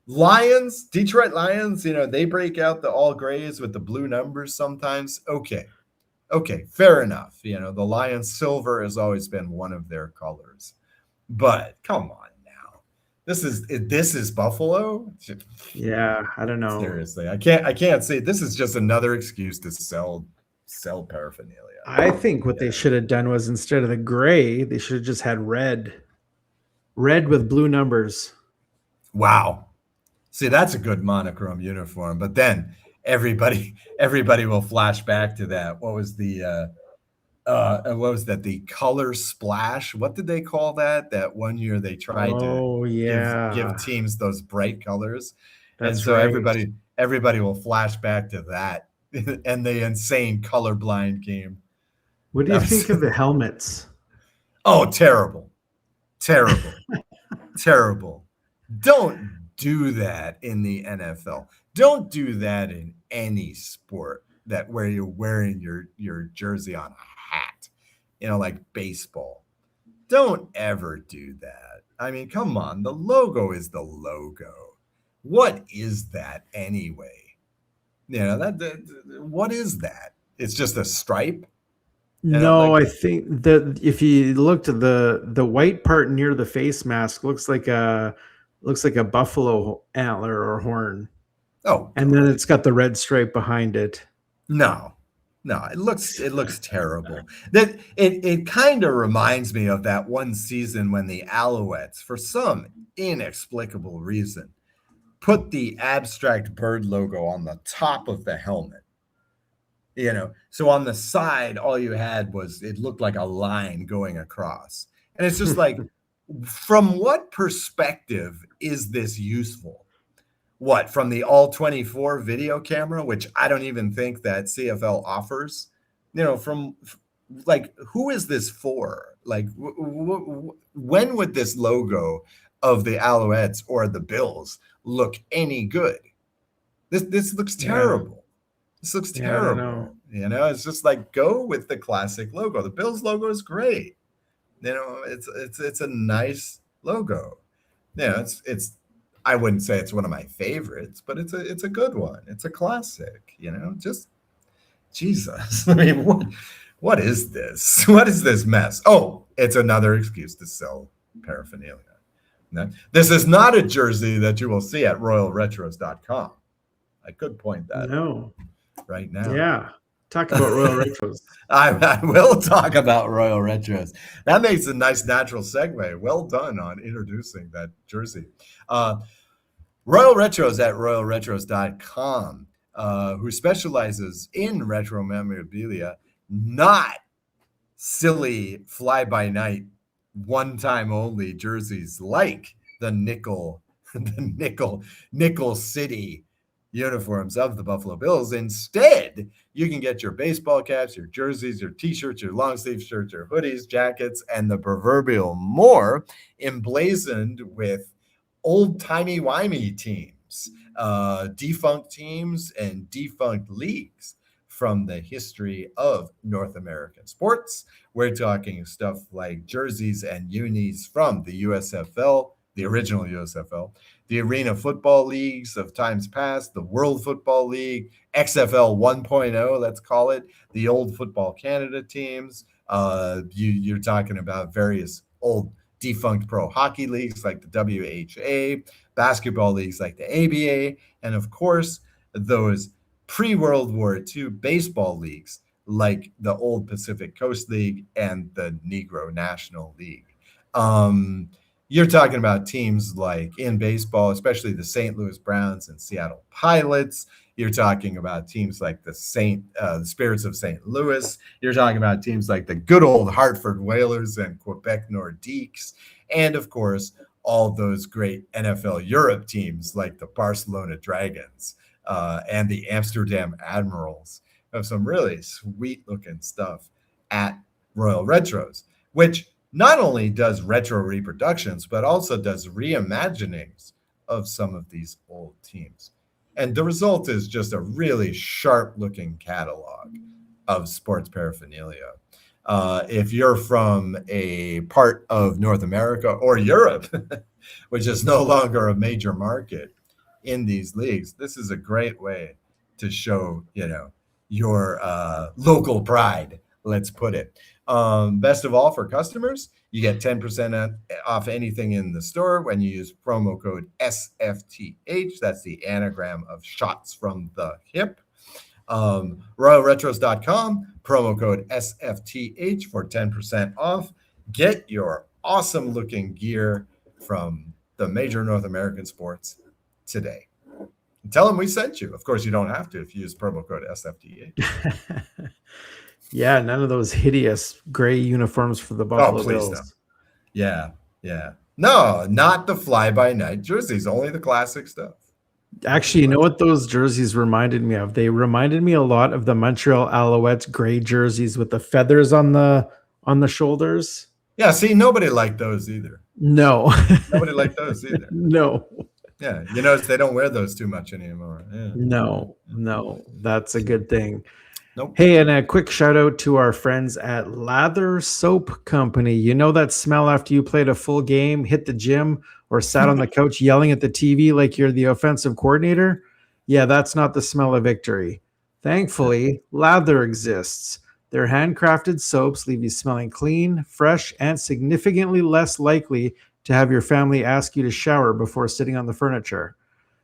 Detroit Lions, they break out the all grays with the blue numbers sometimes. Okay, fair enough. The Lions silver has always been one of their colors. But come on now. This is Buffalo? Yeah, I don't know. Seriously, I can't say this is just another excuse to sell paraphernalia. I think what they should have done was instead of the gray, they should have just had red with blue numbers. Wow. See, that's a good monochrome uniform, but then everybody will flash back to that. What was the the color splash? What did they call that? That one year they tried to give teams those bright colors. That's and so right. everybody will flash back to that and the insane colorblind game. What do you think of the helmets? Oh, terrible. Terrible. Don't do that in the NFL. Don't do that in any sport where you're wearing your jersey on a hat, like baseball. Don't ever do that. I mean, come on. The logo is the logo. What is that anyway? What is that? It's just a stripe? No, I think that if you looked at the white part near the face mask looks like a buffalo antler or horn. Oh, and then it's got the red stripe behind it. No, it looks terrible. That it kind of reminds me of that one season when the Alouettes, for some inexplicable reason, put the abstract bird logo on the top of the helmet. So on the side, all you had it looked like a line going across. And it's just like, from what perspective is this useful? What, from the all-24 video camera, which I don't even think that CFL offers? From like, who is this for? Like, when would this logo of the Alouettes or the Bills look any good? This looks terrible. This looks terrible. It's just like, go with the classic logo. The Bills logo is great. It's a nice logo. It's I wouldn't say it's one of my favorites, but it's a good one. It's a classic. Just Jesus. I mean, what is this? What is this mess? Oh, it's another excuse to sell paraphernalia. No, this is not a jersey that you will see at royalretros.com. I could point that out right now. Yeah. Talk about Royal Retros. I will talk about Royal Retros. That makes a nice natural segue. Well done on introducing that jersey. Royal Retros at royalretros.com, who specializes in retro memorabilia, not silly fly-by-night, one-time only jerseys like the nickel city uniforms of the Buffalo Bills. Instead, you can get your baseball caps, your jerseys, your t-shirts, your long sleeve shirts, your hoodies, jackets, and the proverbial more emblazoned with old-timey-wimey teams, defunct teams, and defunct leagues from the history of North American sports. We're talking stuff like jerseys and unis from the USFL, the original USFL, the Arena Football Leagues of times past, the World Football League, XFL 1.0, let's call it, the old Football Canada teams. You're talking about various old defunct pro hockey leagues like the WHA, basketball leagues like the ABA, and of course, those pre-World War II baseball leagues like the old Pacific Coast League and the Negro National League. You're talking about teams like in baseball, especially the St. Louis Browns and Seattle Pilots. You're talking about teams like the Spirits of St. Louis. You're talking about teams like the good old Hartford Whalers and Quebec Nordiques. And of course, all those great NFL Europe teams like the Barcelona Dragons and the Amsterdam Admirals. Have some really sweet looking stuff at Royal Retros, which not only does retro reproductions, but also does reimaginings of some of these old teams. And the result is just a really sharp looking catalog of sports paraphernalia. If you're from a part of North America or Europe, which is no longer a major market in these leagues, this is a great way to show, your local pride, let's put it. Best of all, for customers, you get 10% off anything in the store when you use promo code SFTH. That's the anagram of shots from the hip. RoyalRetros.com, promo code SFTH for 10% off. Get your awesome looking gear from the major North American sports today. Tell them we sent you. Of course, you don't have to if you use promo code SFTH. Yeah, none of those hideous gray uniforms for the Buffalo Bills. No. Yeah. No, not the fly-by-night jerseys, only the classic stuff. Actually, you know what those jerseys reminded me of? They reminded me a lot of the Montreal Alouettes gray jerseys with the feathers on the shoulders. Yeah, see, nobody liked those either. No. Nobody liked those either. No. Yeah, you notice they don't wear those too much anymore. Yeah. No, that's a good thing. Nope. Hey, and a quick shout out to our friends at Lather Soap Company. You know that smell after you played a full game, hit the gym, or sat on the couch yelling at the TV like you're the offensive coordinator? Yeah, that's not the smell of victory. Thankfully, Lather exists. Their handcrafted soaps leave you smelling clean, fresh, and significantly less likely to have your family ask you to shower before sitting on the furniture.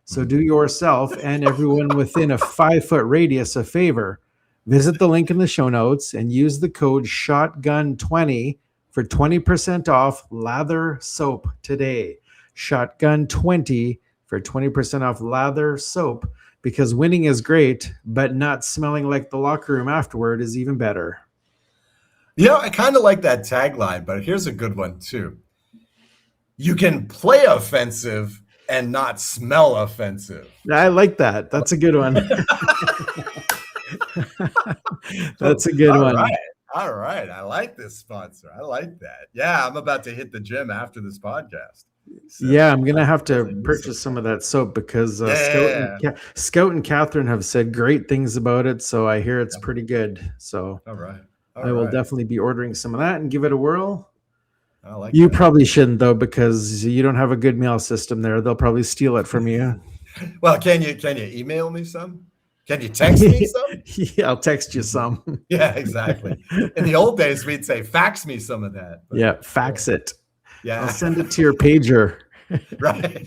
So do yourself and everyone within a 5-foot radius a favor. Visit the link in the show notes and use the code SHOTGUN20 for 20% off Lather Soap today. SHOTGUN20 for 20% off Lather Soap, because winning is great, but not smelling like the locker room afterward is even better. I kind of like that tagline, but here's a good one too. You can play offensive and not smell offensive. I like that. That's a good one. That's a good one. All right. I like this sponsor. I like that. Yeah, I'm about to hit the gym after this podcast. So, yeah, I'm going to have to purchase some of that soap because Scout and Catherine have said great things about it. So I hear it's pretty good. So all right. I will definitely be ordering some of that and give it a whirl. I like you that. Probably shouldn't, though, because you don't have a good mail system there. They'll probably steal it from you. Well, can you email me some? Can you text me some? Yeah, I'll text you some. Yeah, exactly. In the old days, we'd say fax me some of that. But, yeah, fax it. Yeah. I'll send it to your pager. Right.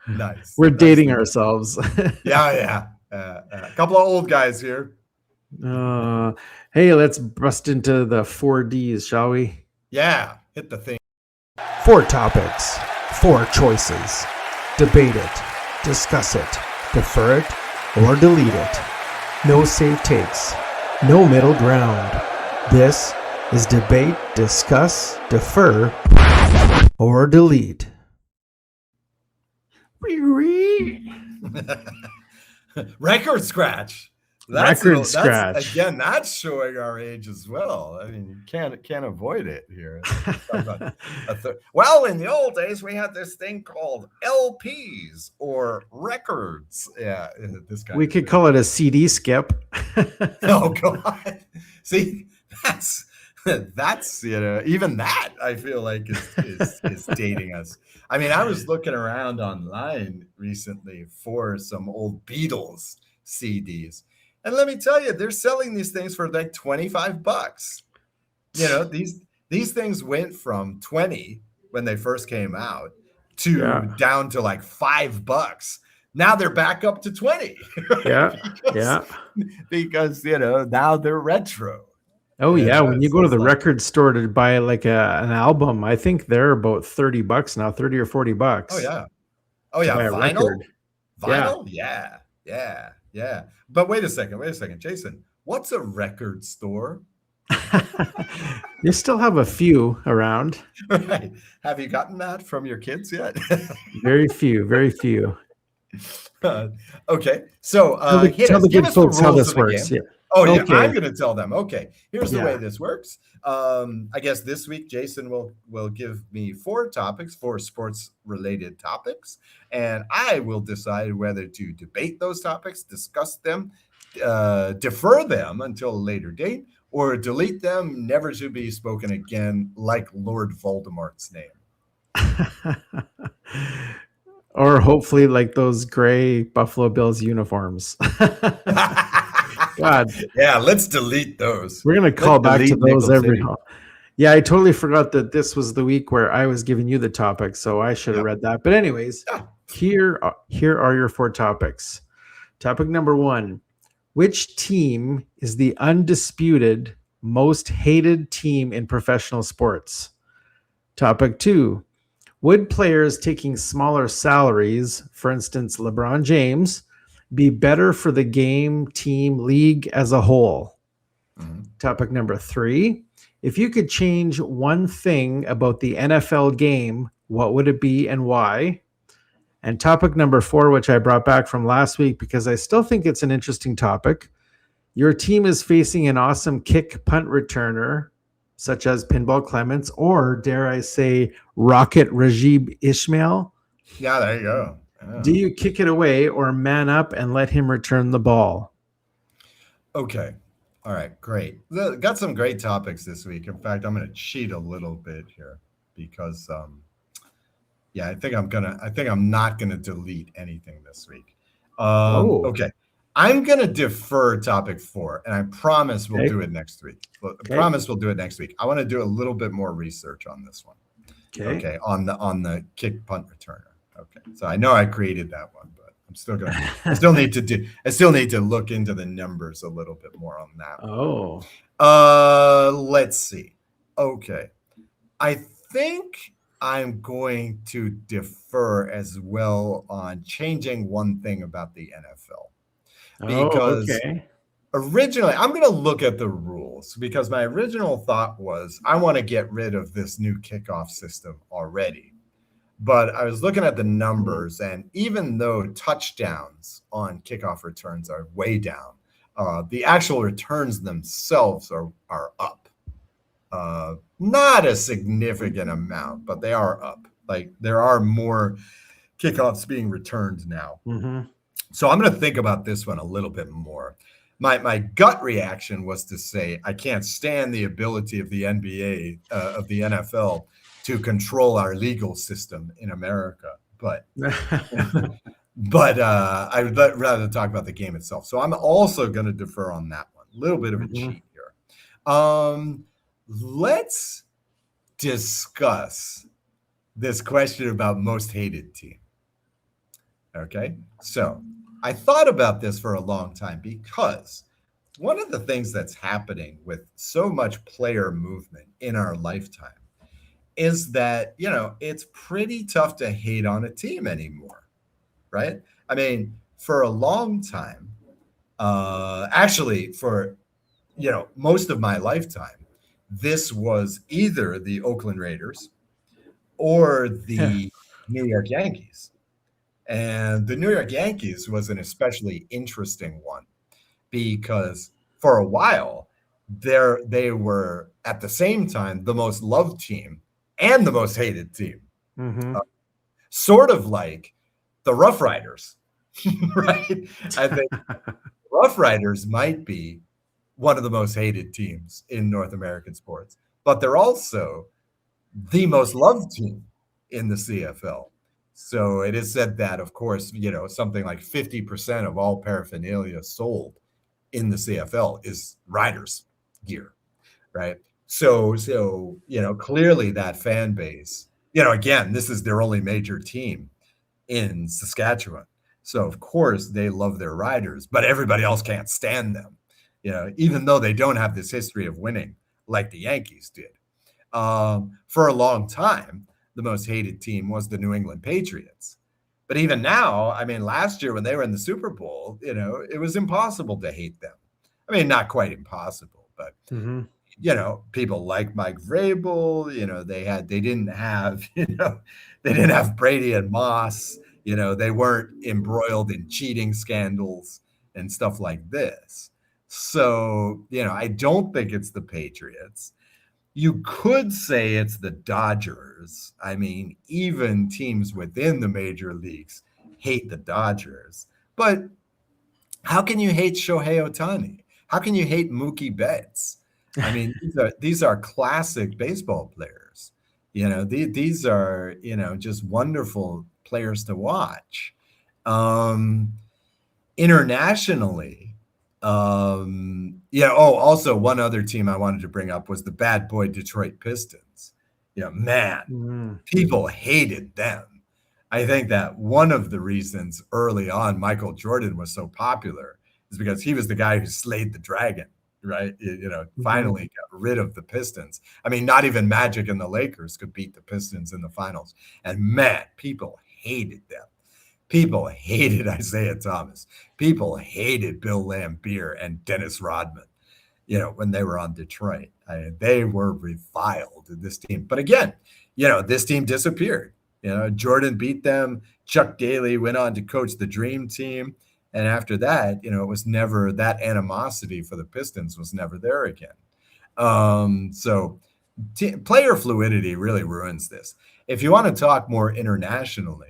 Nice. We're dating ourselves. Yeah. A couple of old guys here. Hey, let's bust into the 4Ds, shall we? Yeah, hit the thing. 4 topics, 4 choices. Debate it, discuss it, defer it, or delete it. No safe takes, no middle ground. This is debate, discuss, defer, or delete. Record scratch. Record scratch. Again, that's showing our age as well. I mean, you can't avoid it here. Well, in the old days, we had this thing called LPs or records. Yeah, this guy. We could call it a CD skip. Oh God! See, that's even that I feel like is dating us. I mean, I was looking around online recently for some old Beatles CDs. And let me tell you, they're selling these things for like $25. You know, these things went from 20 when they first came out to down to like $5. Now they're back up to 20. Because now they're retro. Oh yeah, when you go to the record store to buy like an album, I think they're about $30 now, 30 or $40. Oh yeah, vinyl. Yeah. But wait a second, Jason. What's a record store? You still have a few around. Right. Have you gotten that from your kids yet? Very few. Okay. So tell the good folks how this works. Yeah. Oh, yeah, okay. I'm going to tell them. Okay, here's the way this works. I guess this week Jason will give me 4 topics, 4 sports-related topics, and I will decide whether to debate those topics, discuss them, defer them until a later date, or delete them, never to be spoken again, like Lord Voldemort's name. Or hopefully like those gray Buffalo Bills uniforms. God. Yeah, let's delete those. We're going to call back to those every. Yeah, I totally forgot that this was the week where I was giving you the topic, so I should have read that. But anyways, here are your 4 topics. Topic number 1, which team is the undisputed most hated team in professional sports? Topic 2, would players taking smaller salaries, for instance, LeBron James, be better for the game, team, league as a whole? Mm-hmm. Topic number 3, if you could change one thing about the NFL game, what would it be and why? And topic number 4, which I brought back from last week because I still think it's an interesting topic. Your team is facing an awesome kick punt returner, such as Pinball Clements, or dare I say, Rocket Rajib Ishmael. Yeah, there you go. Yeah. Do you kick it away or man up and let him return the ball? Okay. All right. Great. Got some great topics this week. In fact, I'm going to cheat a little bit here because, I think I'm not going to delete anything this week. Okay. I'm going to defer topic 4, and I promise we'll do it next week. I promise we'll do it next week. I want to do a little bit more research on this one. Okay. On the kick punt returner. Okay, so I know I created that one, but I still need to look into the numbers a little bit more on that one. Let's see. Okay, I think I'm going to defer as well on changing one thing about the NFL because originally I'm going to look at the rules because my original thought was I want to get rid of this new kickoff system already. But I was looking at the numbers, and even though touchdowns on kickoff returns are way down, the actual returns themselves are up. Not a significant amount, but they are up. Like there are more kickoffs being returned now. Mm-hmm. So I'm going to think about this one a little bit more. My gut reaction was to say I can't stand the ability of the NBA, of the NFL, to control our legal system in America, but I would rather talk about the game itself. So I'm also going to defer on that one. A little bit of a cheat here. Let's discuss this question about most hated team. Okay, so I thought about this for a long time because one of the things that's happening with so much player movement in our lifetime is that, it's pretty tough to hate on a team anymore, right? I mean, for a long time, actually, for, most of my lifetime, this was either the Oakland Raiders or Yeah. the New York Yankees. And the New York Yankees was an especially interesting one because for a while they were at the same time the most loved team and the most hated team, Mm-hmm. sort of like the Rough Riders, right? I think Rough Riders might be one of the most hated teams in North American sports, but they're also the most loved team in the CFL. So it is said that, of course, something like 50% of all paraphernalia sold in the CFL is riders gear, right? So clearly that fan base, again, this is their only major team in Saskatchewan. So of course they love their riders, but everybody else can't stand them, even though they don't have this history of winning like the Yankees did. For a long time, the most hated team was the New England Patriots. But even now, I mean, last year when they were in the Super Bowl, it was impossible to hate them. I mean, not quite impossible, but Mm-hmm. people like Mike Vrabel, they didn't have, they didn't have Brady and Moss, they weren't embroiled in cheating scandals and stuff like this. So, I don't think it's the Patriots. You could say it's the Dodgers. I mean, even teams within the major leagues hate the Dodgers. But how can you hate Shohei Ohtani? How can you hate Mookie Betts? I mean, these are classic baseball players. These are, just wonderful players to watch. Um, Internationally, also one other team I wanted to bring up was the bad boy Detroit Pistons. Man, Mm-hmm. people hated them. I think that one of the reasons early on Michael Jordan was so popular is because he was the guy who slayed the dragon, right? Finally got rid of the Pistons. I mean, not even Magic and the Lakers could beat the Pistons in the finals. And man, people hated them. People hated Isaiah Thomas. People hated Bill Laimbeer and Dennis Rodman, when they were on Detroit. They were reviled in this team. But again, this team disappeared. Jordan beat them. Chuck Daly went on to coach the Dream Team. And after that, it was never, that animosity for the Pistons was never there again. Player fluidity really ruins this. If you want to talk more internationally,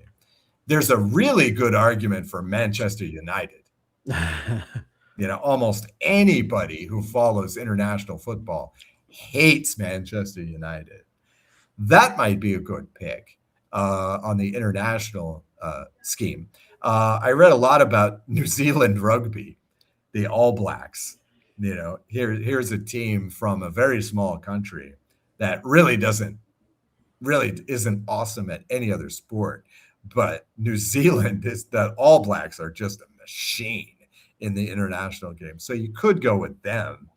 there's a really good argument for Manchester United. Almost anybody who follows international football hates Manchester United. That might be a good pick on the international scheme. I read a lot about New Zealand rugby, the All Blacks. Here's a team from a very small country that really isn't awesome at any other sport. But New Zealand the All Blacks are just a machine in the international game. So you could go with them.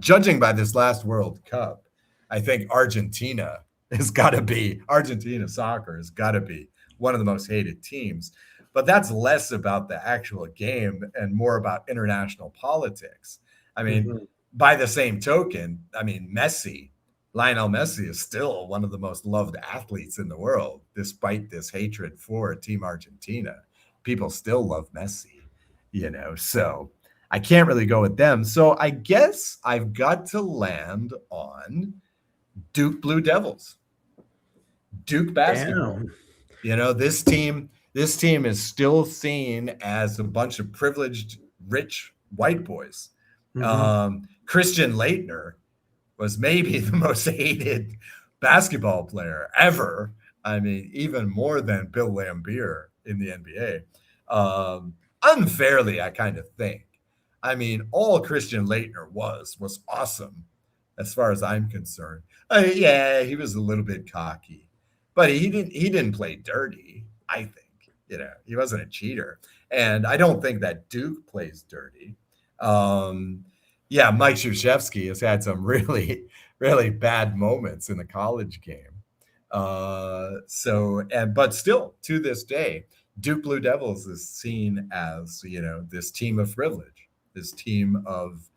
Judging by this last World Cup, I think Argentina soccer has got to be one of the most hated teams. But that's less about the actual game and more about international politics. I mean, by the same token, I mean, Lionel Messi is still one of the most loved athletes in the world, despite this hatred for Team Argentina. People still love Messi, so I can't really go with them. So I guess I've got to land on Duke Blue Devils, Duke basketball. Damn. This team is still seen as a bunch of privileged, rich white boys. Christian Laettner was maybe the most hated basketball player ever. I mean, even more than Bill Laimbeer in the NBA. Unfairly, I kind of think. I mean, all Christian Laettner was awesome, as far as I'm concerned. Yeah, he was a little bit cocky, but he didn't play dirty, I think. he wasn't a cheater. And I don't think that Duke plays dirty. Yeah, Mike Krzyzewski has had some really, really bad moments in the college game. But still to this day, Duke Blue Devils is seen as, this team of privilege, this team of,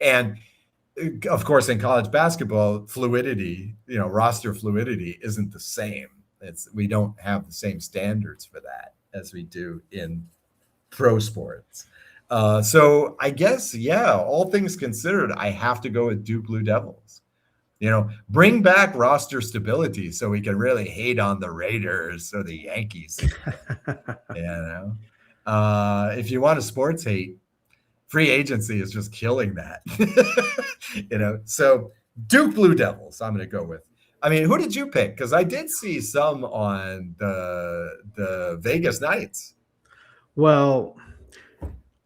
and of course in college basketball, fluidity, roster fluidity isn't the same. We don't have the same standards for that as we do in pro sports. So I guess, all things considered, I have to go with Duke Blue Devils. Bring back roster stability so we can really hate on the Raiders or the Yankees. If you want a sports hate, free agency is just killing that. So Duke Blue Devils, I'm going to go with. I mean, who did you pick? Because I did see some on the Vegas Knights. Well,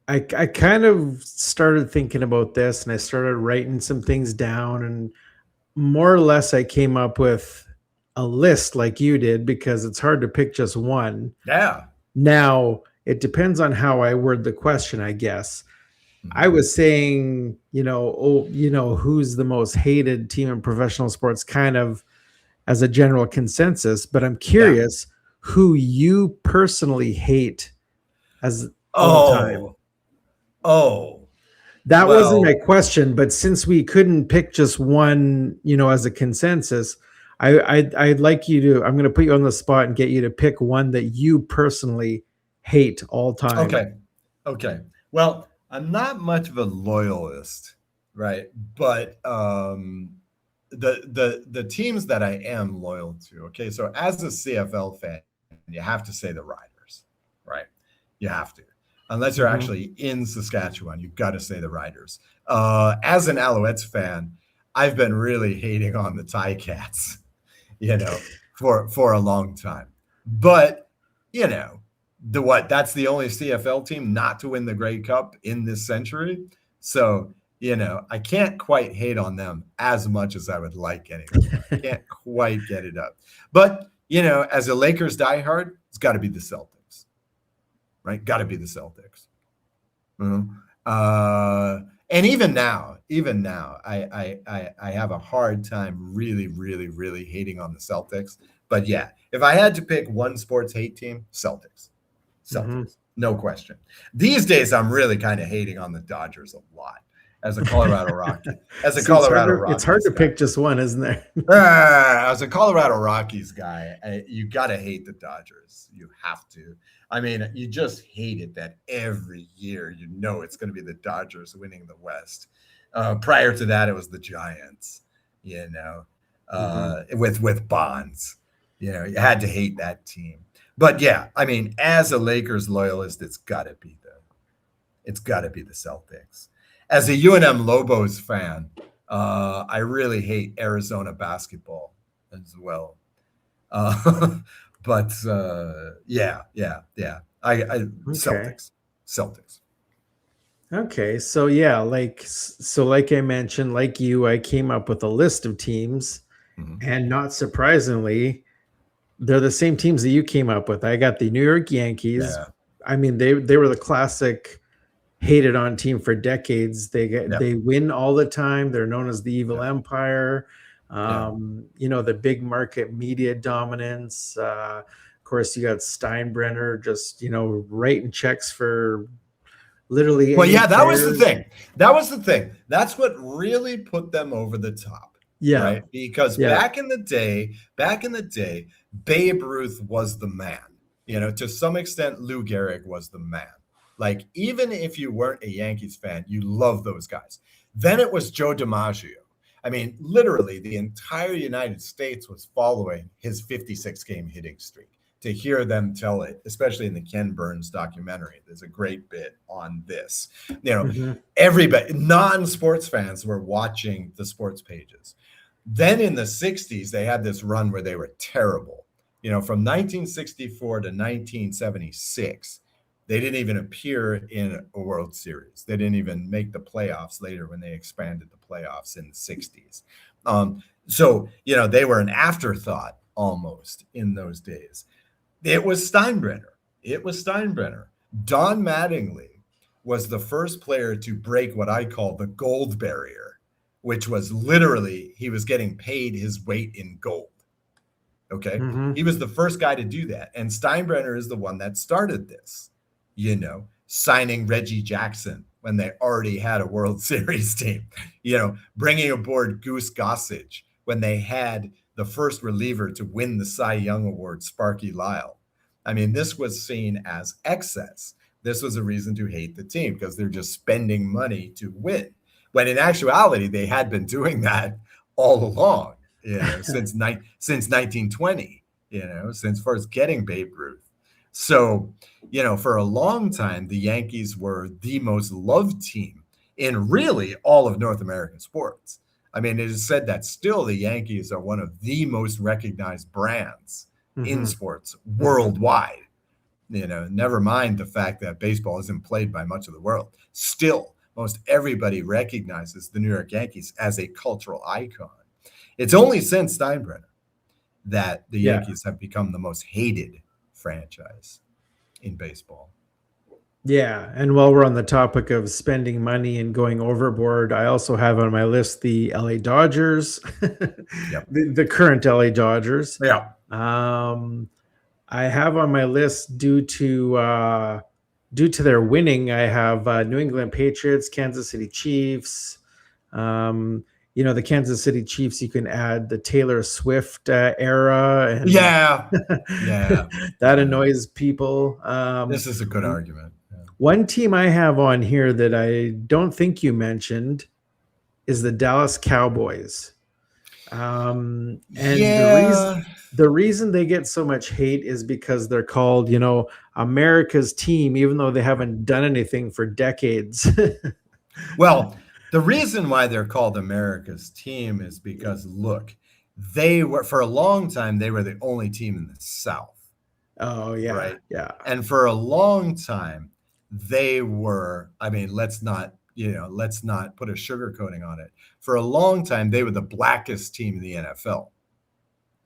I kind of started thinking about this, and I started writing some things down, and more or less I came up with a list like you did, because it's hard to pick just one. Yeah. Now, it depends on how I word the question, I guess. I was saying, who's the most hated team in professional sports, kind of as a general consensus, but I'm curious who you personally hate as all time. That wasn't my question, but since we couldn't pick just one, as a consensus, I'd like you to, I'm going to put you on the spot and get you to pick one that you personally hate all time. Okay. Well, I'm not much of a loyalist, right? But the teams that I am loyal to, okay, so as a CFL fan, you have to say the Riders, right? You have to. Unless you're actually in Saskatchewan, you've got to say the Riders. As an Alouettes fan, I've been really hating on the Ticats, for a long time. But, that's the only CFL team not to win the Grey Cup in this century. So, I can't quite hate on them as much as I would like anyway. I can't quite get it up. But, as a Lakers diehard, it's got to be the Celtics. Right? Got to be the Celtics. And even now, I have a hard time really, really, really hating on the Celtics. But yeah, if I had to pick one sports hate team, Celtics. No question. These days, I'm really kind of hating on the Dodgers a lot as a Colorado Rocky. It's hard to pick just one, isn't there? As a Colorado Rockies guy, you got to hate the Dodgers. You have to. I mean, you just hate it that every year it's going to be the Dodgers winning the West. Prior to that, it was the Giants, with Bonds. You had to hate that team. But yeah, I mean, as a Lakers loyalist, it's got to be the Celtics. As a UNM Lobos fan, I really hate Arizona basketball as well. But yeah. Celtics. Okay, so yeah, like I mentioned, like you, I came up with a list of teams, and not surprisingly, they're the same teams that you came up with. I got the New York Yankees. Yeah. I mean, they were the classic hated on team for decades. They win all the time. They're known as the evil empire. The big market media dominance. Of course, you got Steinbrenner just, writing checks for literally. Well, yeah, that was the thing. That's what really put them over the top. Yeah. Right? Because back in the day, Babe Ruth was the man. To some extent, Lou Gehrig was the man. Like, even if you weren't a Yankees fan, you love those guys. Then it was Joe DiMaggio. I mean, literally, the entire United States was following his 56-game hitting streak. To hear them tell it, especially in the Ken Burns documentary, there's a great bit on this. Everybody, non-sports fans were watching the sports pages. Then in the 60s, they had this run where they were terrible. From 1964 to 1976, they didn't even appear in a World Series. They didn't even make the playoffs later when they expanded the playoffs in the 60s. So, they were an afterthought almost in those days. It was Steinbrenner. It was Steinbrenner. Don Mattingly was the first player to break what I call the gold barrier, which was literally he was getting paid his weight in gold. Okay. Mm-hmm. He was the first guy to do that. And Steinbrenner is the one that started this, signing Reggie Jackson when they already had a World Series team, bringing aboard Goose Gossage when they had the first reliever to win the Cy Young Award, Sparky Lyle. I mean, this was seen as excess. This was a reason to hate the team because they're just spending money to win. When in actuality, they had been doing that all along, since 1920, since first getting Babe Ruth. So, for a long time, the Yankees were the most loved team in really all of North American sports. I mean, it is said that still the Yankees are one of the most recognized brands in sports worldwide. Never mind the fact that baseball isn't played by much of the world. Still, most everybody recognizes the New York Yankees as a cultural icon. It's only since Steinbrenner that the Yankees have become the most hated franchise in baseball. Yeah, and while we're on the topic of spending money and going overboard, I also have on my list the LA Dodgers, Yep. the current LA Dodgers. Yeah. I have on my list due to their winning, I have New England Patriots, Kansas City Chiefs. The Kansas City Chiefs, you can add the Taylor Swift era. And Yeah. that annoys people. This is a good argument. One team I have on here that I don't think you mentioned is the Dallas Cowboys. And the reason they get so much hate is because they're called, America's team, even though they haven't done anything for decades. Well, the reason why they're called America's team is because, look, for a long time, they were the only team in the South. Oh, yeah. Right. Yeah. And for a long time, they were, let's not put a sugarcoating on it. For a long time, they were the blackest team in the NFL.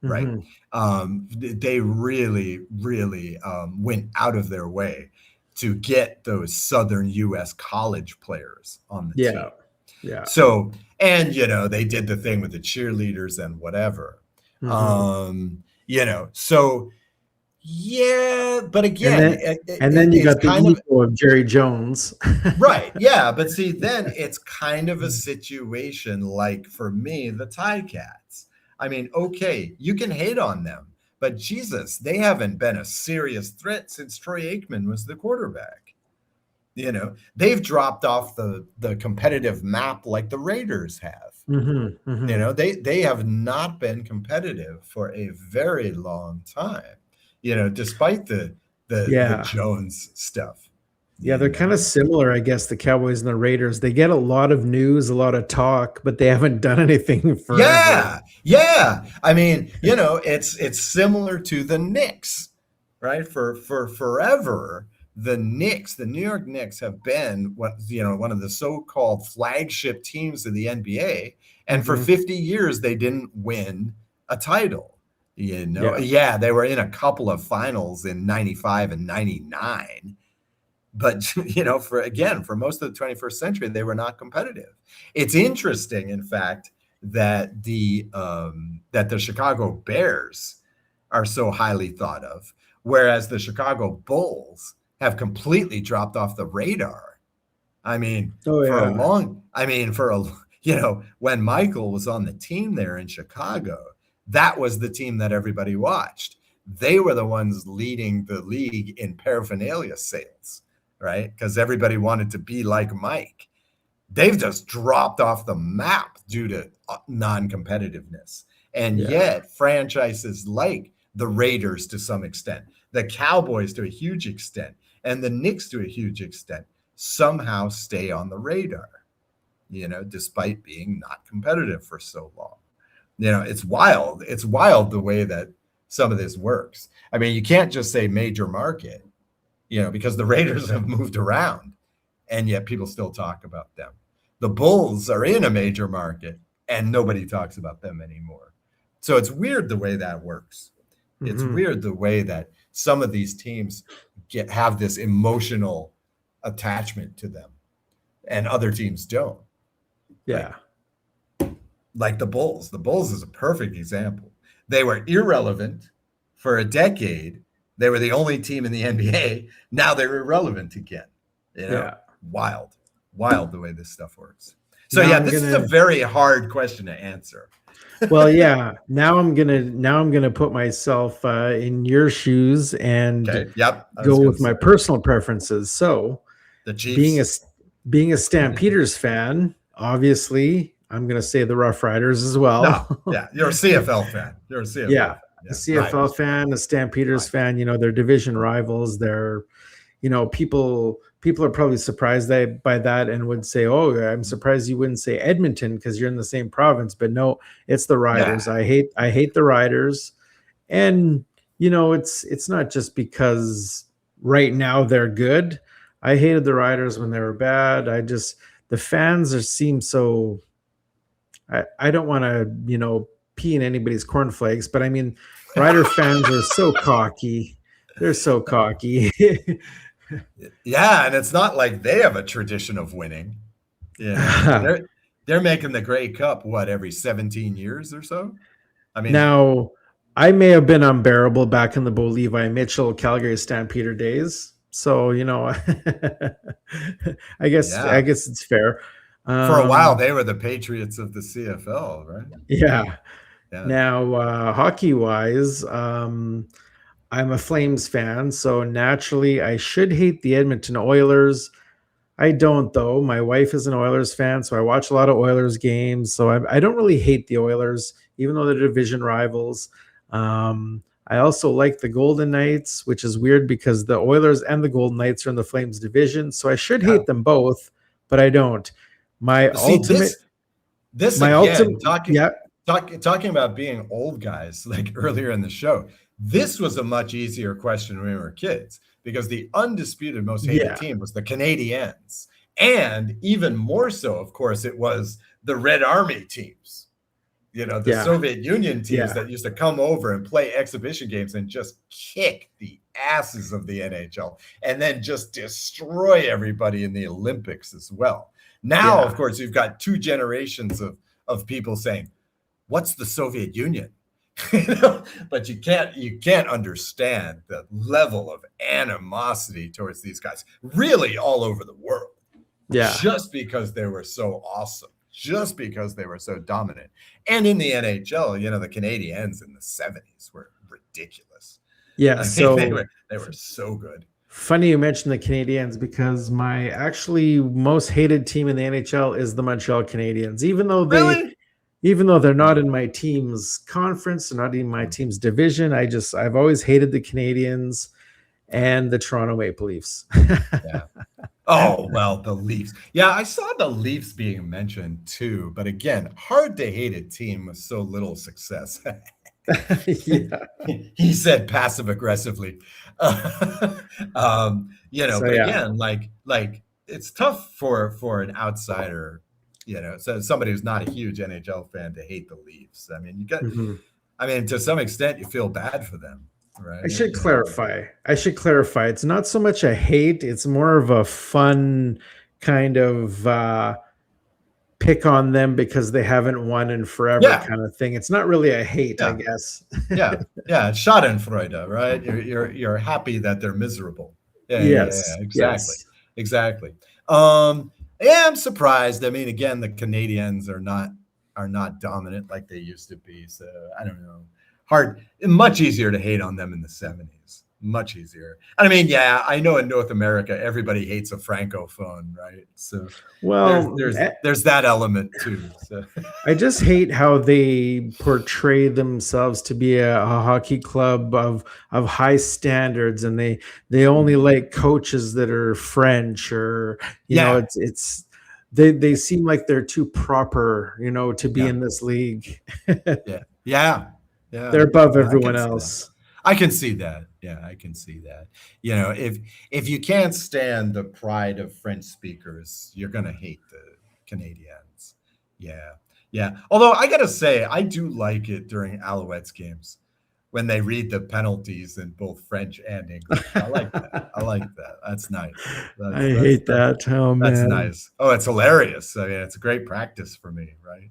Right. Mm-hmm. They really, really went out of their way to get those Southern U.S. college players on the team. Yeah. So, and, they did the thing with the cheerleaders and whatever. So, yeah, but again, and then you got the ego of Jerry Jones. Right. Yeah. But see, then it's kind of a situation like, for me, the Ticats. Okay, you can hate on them, but Jesus, they haven't been a serious threat since Troy Aikman was the quarterback. They've dropped off the competitive map like the Raiders have. They have not been competitive for a very long time. Despite the Jones stuff. Yeah, they're kind of similar, I guess, the Cowboys and the Raiders. They get a lot of news, a lot of talk, but they haven't done anything forever. Yeah. It's similar to the Knicks, right? For forever, the New York Knicks have been one of the so-called flagship teams of the NBA, and for 50 years they didn't win a title. They were in a couple of finals in 95 and 99. But, for most of the 21st century, they were not competitive. It's interesting, in fact, that the Chicago Bears are so highly thought of, whereas the Chicago Bulls have completely dropped off the radar. When Michael was on the team there in Chicago, that was the team that everybody watched. They were the ones leading the league in paraphernalia sales, right? Because everybody wanted to be like Mike. They've just dropped off the map due to non-competitiveness. And yet franchises like the Raiders to some extent, the Cowboys to a huge extent, and the Knicks to a huge extent somehow stay on the radar, despite being not competitive for so long. It's wild. It's wild the way that some of this works. You can't just say major market, because the Raiders have moved around and yet people still talk about them. The Bulls are in a major market and nobody talks about them anymore. So it's weird the way that works. It's weird the way that some of these teams have this emotional attachment to them, and other teams don't. Yeah. Like the Bulls. The Bulls is a perfect example. They were irrelevant for a decade. They were the only team in the NBA. Now they're irrelevant again. Yeah. Wild the way this stuff works. So Now this is a very hard question to answer. Well, yeah. Now I'm gonna put myself in your shoes and go with my personal preferences. So the Chiefs. Being a Stampeders fan, obviously, I'm gonna say the Rough Riders as well. No, yeah, you're a CFL fan. You're a CFL fan. A CFL fan, a Stampeders fan. They're division rivals. They're, people are probably surprised by that and would say, "Oh, I'm surprised you wouldn't say Edmonton because you're in the same province." But no, it's the Riders. Yeah. I hate the Riders, and it's not just because right now they're good. I hated the Riders when they were bad. The fans seem so. I don't want to pee in anybody's cornflakes, but I mean, Rider fans are so cocky. They're so cocky. Yeah, and it's not like they have a tradition of winning. Yeah, they're making the Grey Cup every 17 years or so. I mean, now I may have been unbearable back in the Bo Levi Mitchell Calgary Stampeder days, so I guess it's fair. For a while, they were the Patriots of the CFL, right? Yeah. Now, hockey-wise, I'm a Flames fan, so naturally I should hate the Edmonton Oilers. I don't, though. My wife is an Oilers fan, so I watch a lot of Oilers games. So I don't really hate the Oilers, even though they're division rivals. I also like the Golden Knights, which is weird because the Oilers and the Golden Knights are in the Flames division, so I should hate them both, but I don't. Talking about being old guys, like earlier in the show, this was a much easier question when we were kids because the undisputed most hated team was the Canadiens. And even more so, of course, it was the Red Army teams, the Soviet Union teams that used to come over and play exhibition games and just kick the asses of the NHL and then just destroy everybody in the Olympics as well. Now, of course, you've got two generations of people saying, "What's the Soviet Union?" But you can't understand the level of animosity towards these guys, really all over the world. Yeah, just because they were so awesome, just because they were so dominant. And in the NHL, the Canadiens in the 70s were ridiculous. Yeah, so they were so good. Funny you mentioned the Canadiens because my actually most hated team in the NHL is the Montreal Canadiens. Even though they're not in my team's conference, they're not in my team's division, I've always hated the Canadiens and the Toronto Maple Leafs. Yeah. Oh, well, the Leafs. Yeah, I saw the Leafs being mentioned too, but again, hard to hate a team with so little success. Yeah. He said passive aggressively. Again, like it's tough for an outsider, so somebody who's not a huge NHL fan to hate the Leafs. I mean, to some extent you feel bad for them, right? I should clarify. It's not so much a hate, it's more of a fun kind of pick on them because they haven't won in forever kind of thing. It's not really a hate, I guess. Yeah. Schadenfreude, right? You're happy that they're miserable. Exactly. I'm surprised. I mean, again, the Canadiens are not dominant like they used to be. So I don't know. Much easier to hate on them in the 70s. Much easier. I mean, I know in North America, everybody hates a francophone, right? So there's that element too. So I just hate how they portray themselves to be a hockey club of high standards, and they only like coaches that are French or it's they seem like they're too proper, to be in this league. Yeah. They're above everyone else. I can see that. Yeah, I can see that. If you can't stand the pride of French speakers, you're going to hate the Canadiens. Yeah. Although I got to say, I do like it during Alouettes games. when they read the penalties in both French and English. I like that. I like that. That's nice. I hate that. Oh That's man. nice. Oh, it's hilarious. I mean, it's a great practice for me, right?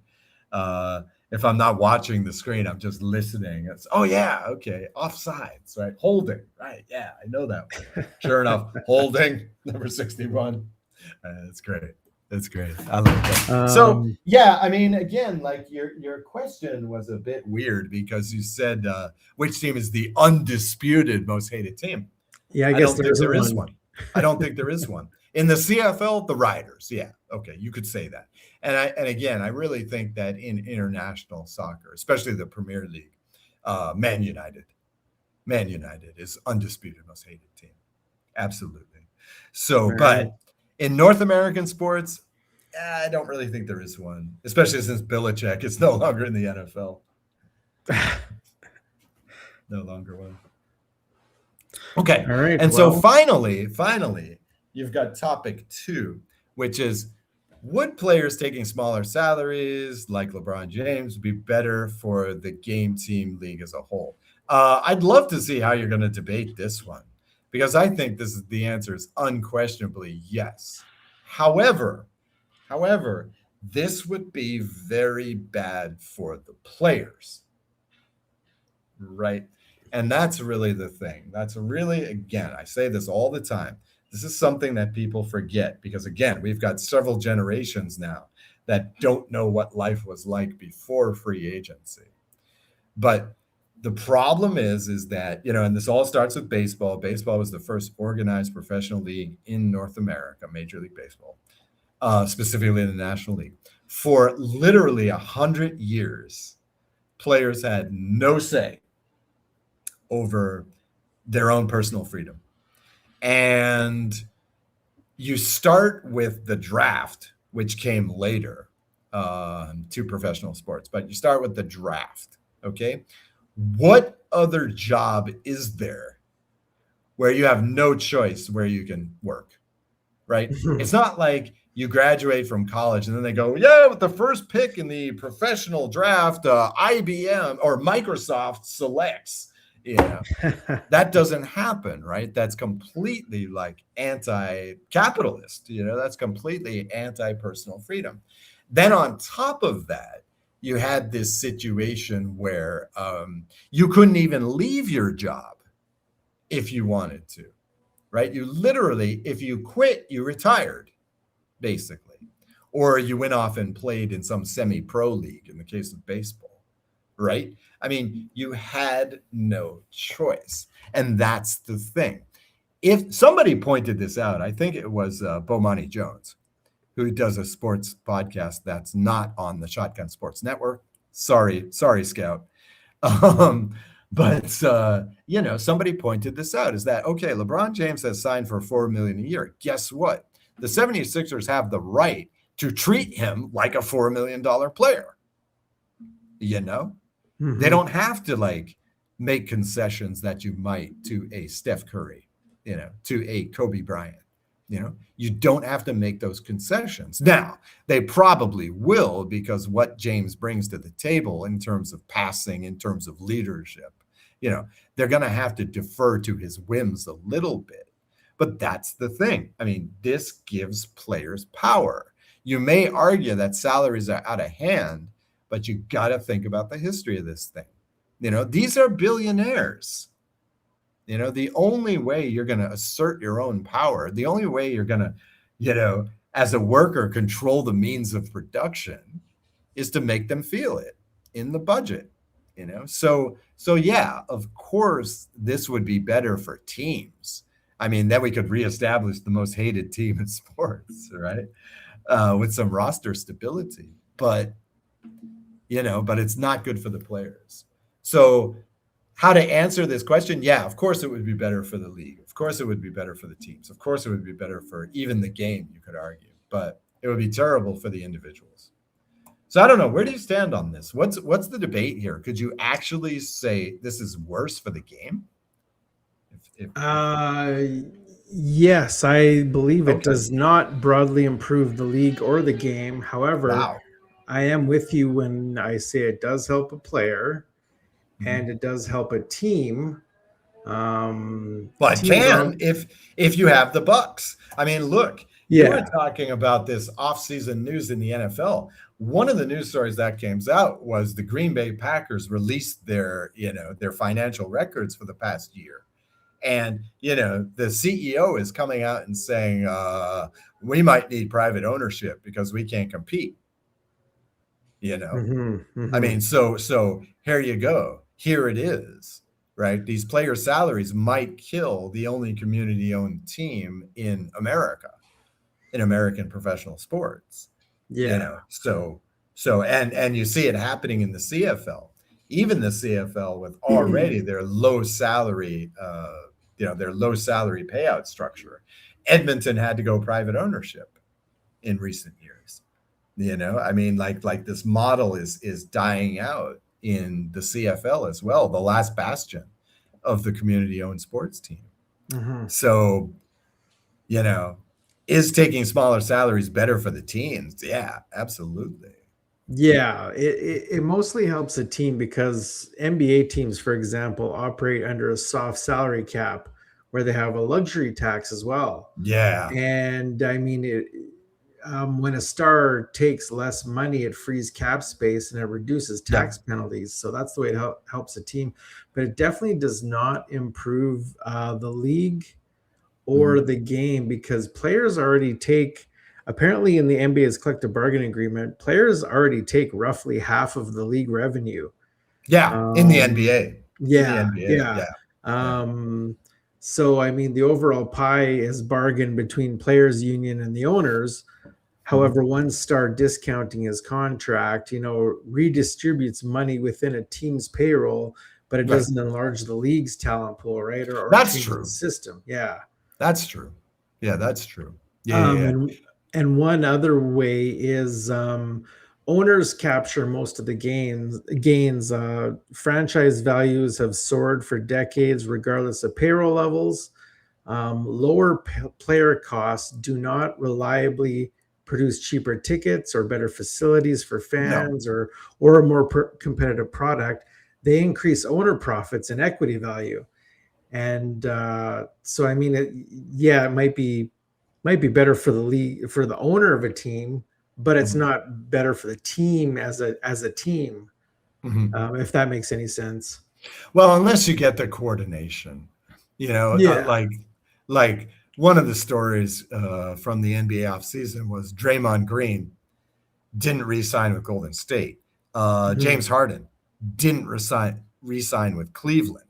If I'm not watching the screen, I'm just listening. It's, oh yeah, okay, offsides, right? Holding, right? Yeah, I know that one. Sure enough, holding number 61. It's great. It's great. I like that. So yeah, I mean, again, like your question was a bit weird because you said which team is the undisputed most hated team. Yeah, I don't think there is one. I don't think there is one. In the CFL, the Riders. Yeah, okay, you could say that. And again, I really think that in international soccer, especially the Premier League, Man United is undisputed most hated team. Absolutely. So, Right. but in North American sports, I don't really think there is one, especially since Belichick is no longer in the NFL. No longer one. Okay. All right. And so finally, you've got topic 2, which is, would players taking smaller salaries like LeBron James be better for the game team league as a whole? I'd love to see how you're going to debate this one, because I think the answer is unquestionably yes. However, this would be very bad for the players, right? And that's really the thing. That's really, again, I say this all the time. This is something that people forget because, again, we've got several generations now that don't know what life was like before free agency. But the problem is that, and this all starts with baseball. Baseball was the first organized professional league in North America, Major League Baseball, specifically in the National League. For literally 100 years, players had no say over their own personal freedom. And you start with the draft, which came later to professional sports, but you start with the draft, okay? What other job is there where you have no choice where you can work, right? It's not like you graduate from college and then they go, yeah, with the first pick in the professional draft, IBM or Microsoft selects. That doesn't happen, right? That's completely like anti-capitalist, that's completely anti-personal freedom. Then on top of that, you had this situation where you couldn't even leave your job if you wanted to, right? You literally, if you quit, you retired, basically, or you went off and played in some semi-pro league in the case of baseball, right? I mean, you had no choice. And that's the thing. If somebody pointed this out, I think it was Bomani Jones, who does a sports podcast that's not on the Shotgun Sports Network. Sorry, Scout. But somebody pointed this out, is that, okay, LeBron James has signed for $4 million a year. Guess what? The 76ers have the right to treat him like a $4 million player. Mm-hmm. They don't have to make concessions that you might to a Steph Curry, to a Kobe Bryant. You don't have to make those concessions. Now, they probably will, because what James brings to the table in terms of passing, in terms of leadership, they're going to have to defer to his whims a little bit. But that's the thing. I mean, this gives players power. You may argue that salaries are out of hand, but you got to think about the history of this thing. These are billionaires. The only way you're going to assert your own power, the only way you're going to, as a worker, control the means of production is to make them feel it in the budget, So yeah, of course, this would be better for teams. I mean, then we could reestablish the most hated team in sports, right? With some roster stability. But it's not good for the players. So how to answer this question? Yeah, of course it would be better for the league. Of course it would be better for the teams. Of course it would be better for even the game, you could argue. But it would be terrible for the individuals. So I don't know. Where do you stand on this? What's the debate here? Could you actually say this is worse for the game? Yes, I believe it does not broadly improve the league or the game. However, I am with you when I say it does help a player. and it does help a team. Well, it Teams are, can if you have the Bucks. I mean, look, you were yeah. talking about this off-season news in the NFL. One of the news stories that came out was the Green Bay Packers released their financial records for the past year. And, the CEO is coming out and saying, we might need private ownership because we can't compete. I mean, so here you go. Here it is, right? These player salaries might kill the only community-owned team in America, in American professional sports. Yeah. And you see it happening in the CFL. Even the CFL with already their low salary, their low salary payout structure. Edmonton had to go private ownership in recent years. I mean, like this model is dying out in the CFL as well, the last bastion of the community-owned sports team. So, is taking smaller salaries better for the teams? Yeah, absolutely. Yeah, it mostly helps a team because NBA teams, for example, operate under a soft salary cap where they have a luxury tax as well. Yeah. And I mean, when a star takes less money, it frees cap space and it reduces tax penalties. So that's the way it helps a team. But it definitely does not improve the league or the game because players already take, apparently in the NBA's collective bargaining agreement, players already take roughly half of the league revenue. Yeah, in the NBA. Yeah, in the NBA, yeah. So I mean, the overall pie is bargained between players' union and the owners. However, one star discounting his contract, redistributes money within a team's payroll, but it doesn't enlarge the league's talent pool, right? Or that's change true. the system. Yeah. That's true. Yeah, that's true. Yeah. And one other way is owners capture most of the gains. Franchise values have soared for decades, regardless of payroll levels. Lower player costs do not reliably produce cheaper tickets or better facilities for fans or a more competitive product. They increase owner profits and equity value. And so, I mean, it might be better for the league, for the owner of a team, but it's not better for the team as a team, if that makes any sense. Well, unless you get the coordination, like one of the stories from the NBA offseason was Draymond Green didn't re-sign with Golden State. James Harden didn't re-sign with Cleveland.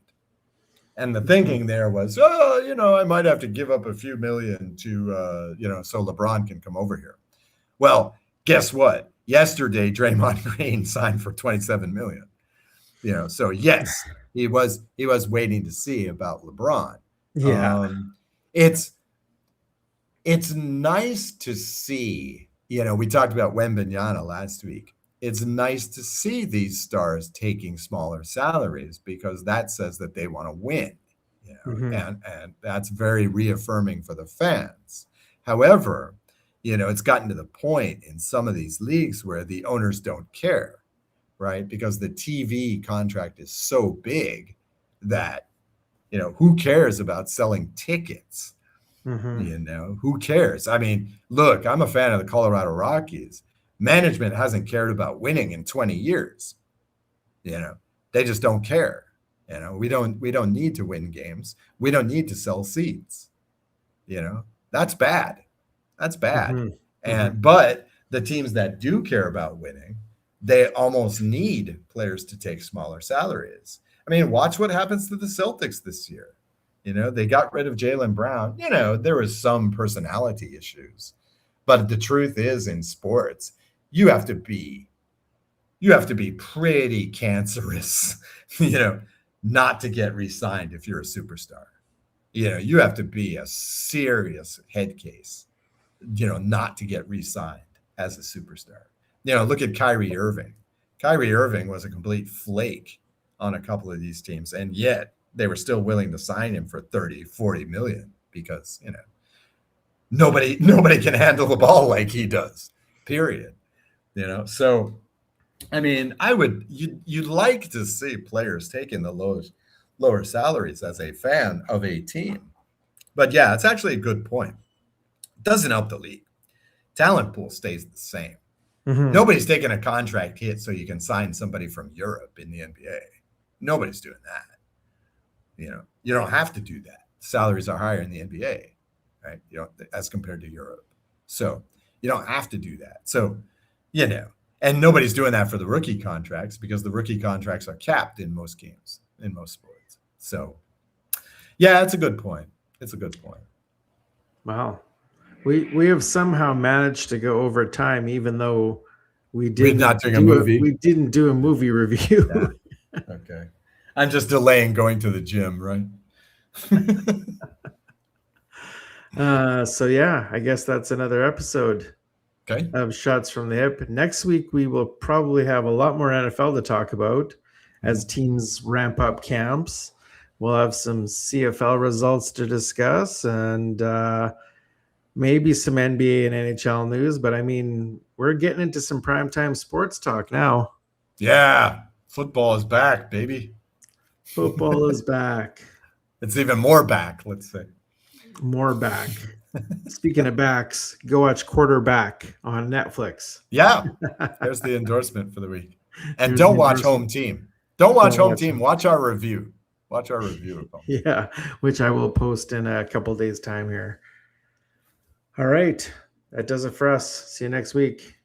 And the thinking there was, I might have to give up a few million to, so LeBron can come over here. Well, guess what? Yesterday, Draymond Green signed for $27 million. So yes, he was waiting to see about LeBron. Yeah, it's nice to see. We talked about Wembanyama last week. It's nice to see these stars taking smaller salaries because that says that they want to win, and that's very reaffirming for the fans. However, it's gotten to the point in some of these leagues where the owners don't care, right? Because the TV contract is so big that, who cares about selling tickets? Who cares? I mean, look, I'm a fan of the Colorado Rockies. Management hasn't cared about winning in 20 years. They just don't care. We don't need to win games. We don't need to sell seats. That's bad. That's bad. But the teams that do care about winning, they almost need players to take smaller salaries. I mean, watch what happens to the Celtics this year. They got rid of Jaylen Brown. There was some personality issues. But the truth is, in sports, you have to be pretty cancerous, not to get re-signed if you're a superstar. You have to be a serious head case, not to get re-signed as a superstar. Look at Kyrie Irving. Kyrie Irving was a complete flake on a couple of these teams, and yet they were still willing to sign him for 30, 40 million because, nobody can handle the ball like he does, period. So I mean, you'd like to see players taking the lower salaries as a fan of a team. But yeah, it's actually a good point. It doesn't help the league. Talent pool stays the same. Mhm. Nobody's taking a contract hit so you can sign somebody from Europe in the NBA. Nobody's doing that. You don't have to do that. Salaries are higher in the NBA, right? As compared to Europe. So you don't have to do that. So, and nobody's doing that for the rookie contracts because the rookie contracts are capped in most games, in most sports. So, yeah, it's a good point. It's a good point. Wow. We have somehow managed to go over time, even though we We're didn't not doing a movie. we didn't do a movie review. Yeah. Okay. I'm just delaying going to the gym, right? So yeah, I guess that's another episode Okay. of Shots from the Hip. Next week we will probably have a lot more NFL to talk about as teams ramp up camps. We'll have some CFL results to discuss and maybe some NBA and NHL news. But I mean, we're getting into some primetime sports talk now. Yeah. Football is back, baby. Football is back. It's even more back, let's say. More back. Speaking of backs, go watch Quarterback on Netflix. Yeah. There's the endorsement for the week. And There's don't the watch endorsement. Home Team. Don't watch Don't Home watch Team. Watch our review. Watch our review of Home Team. Yeah, which I will post in a couple days' time here. All right. That does it for us. See you next week.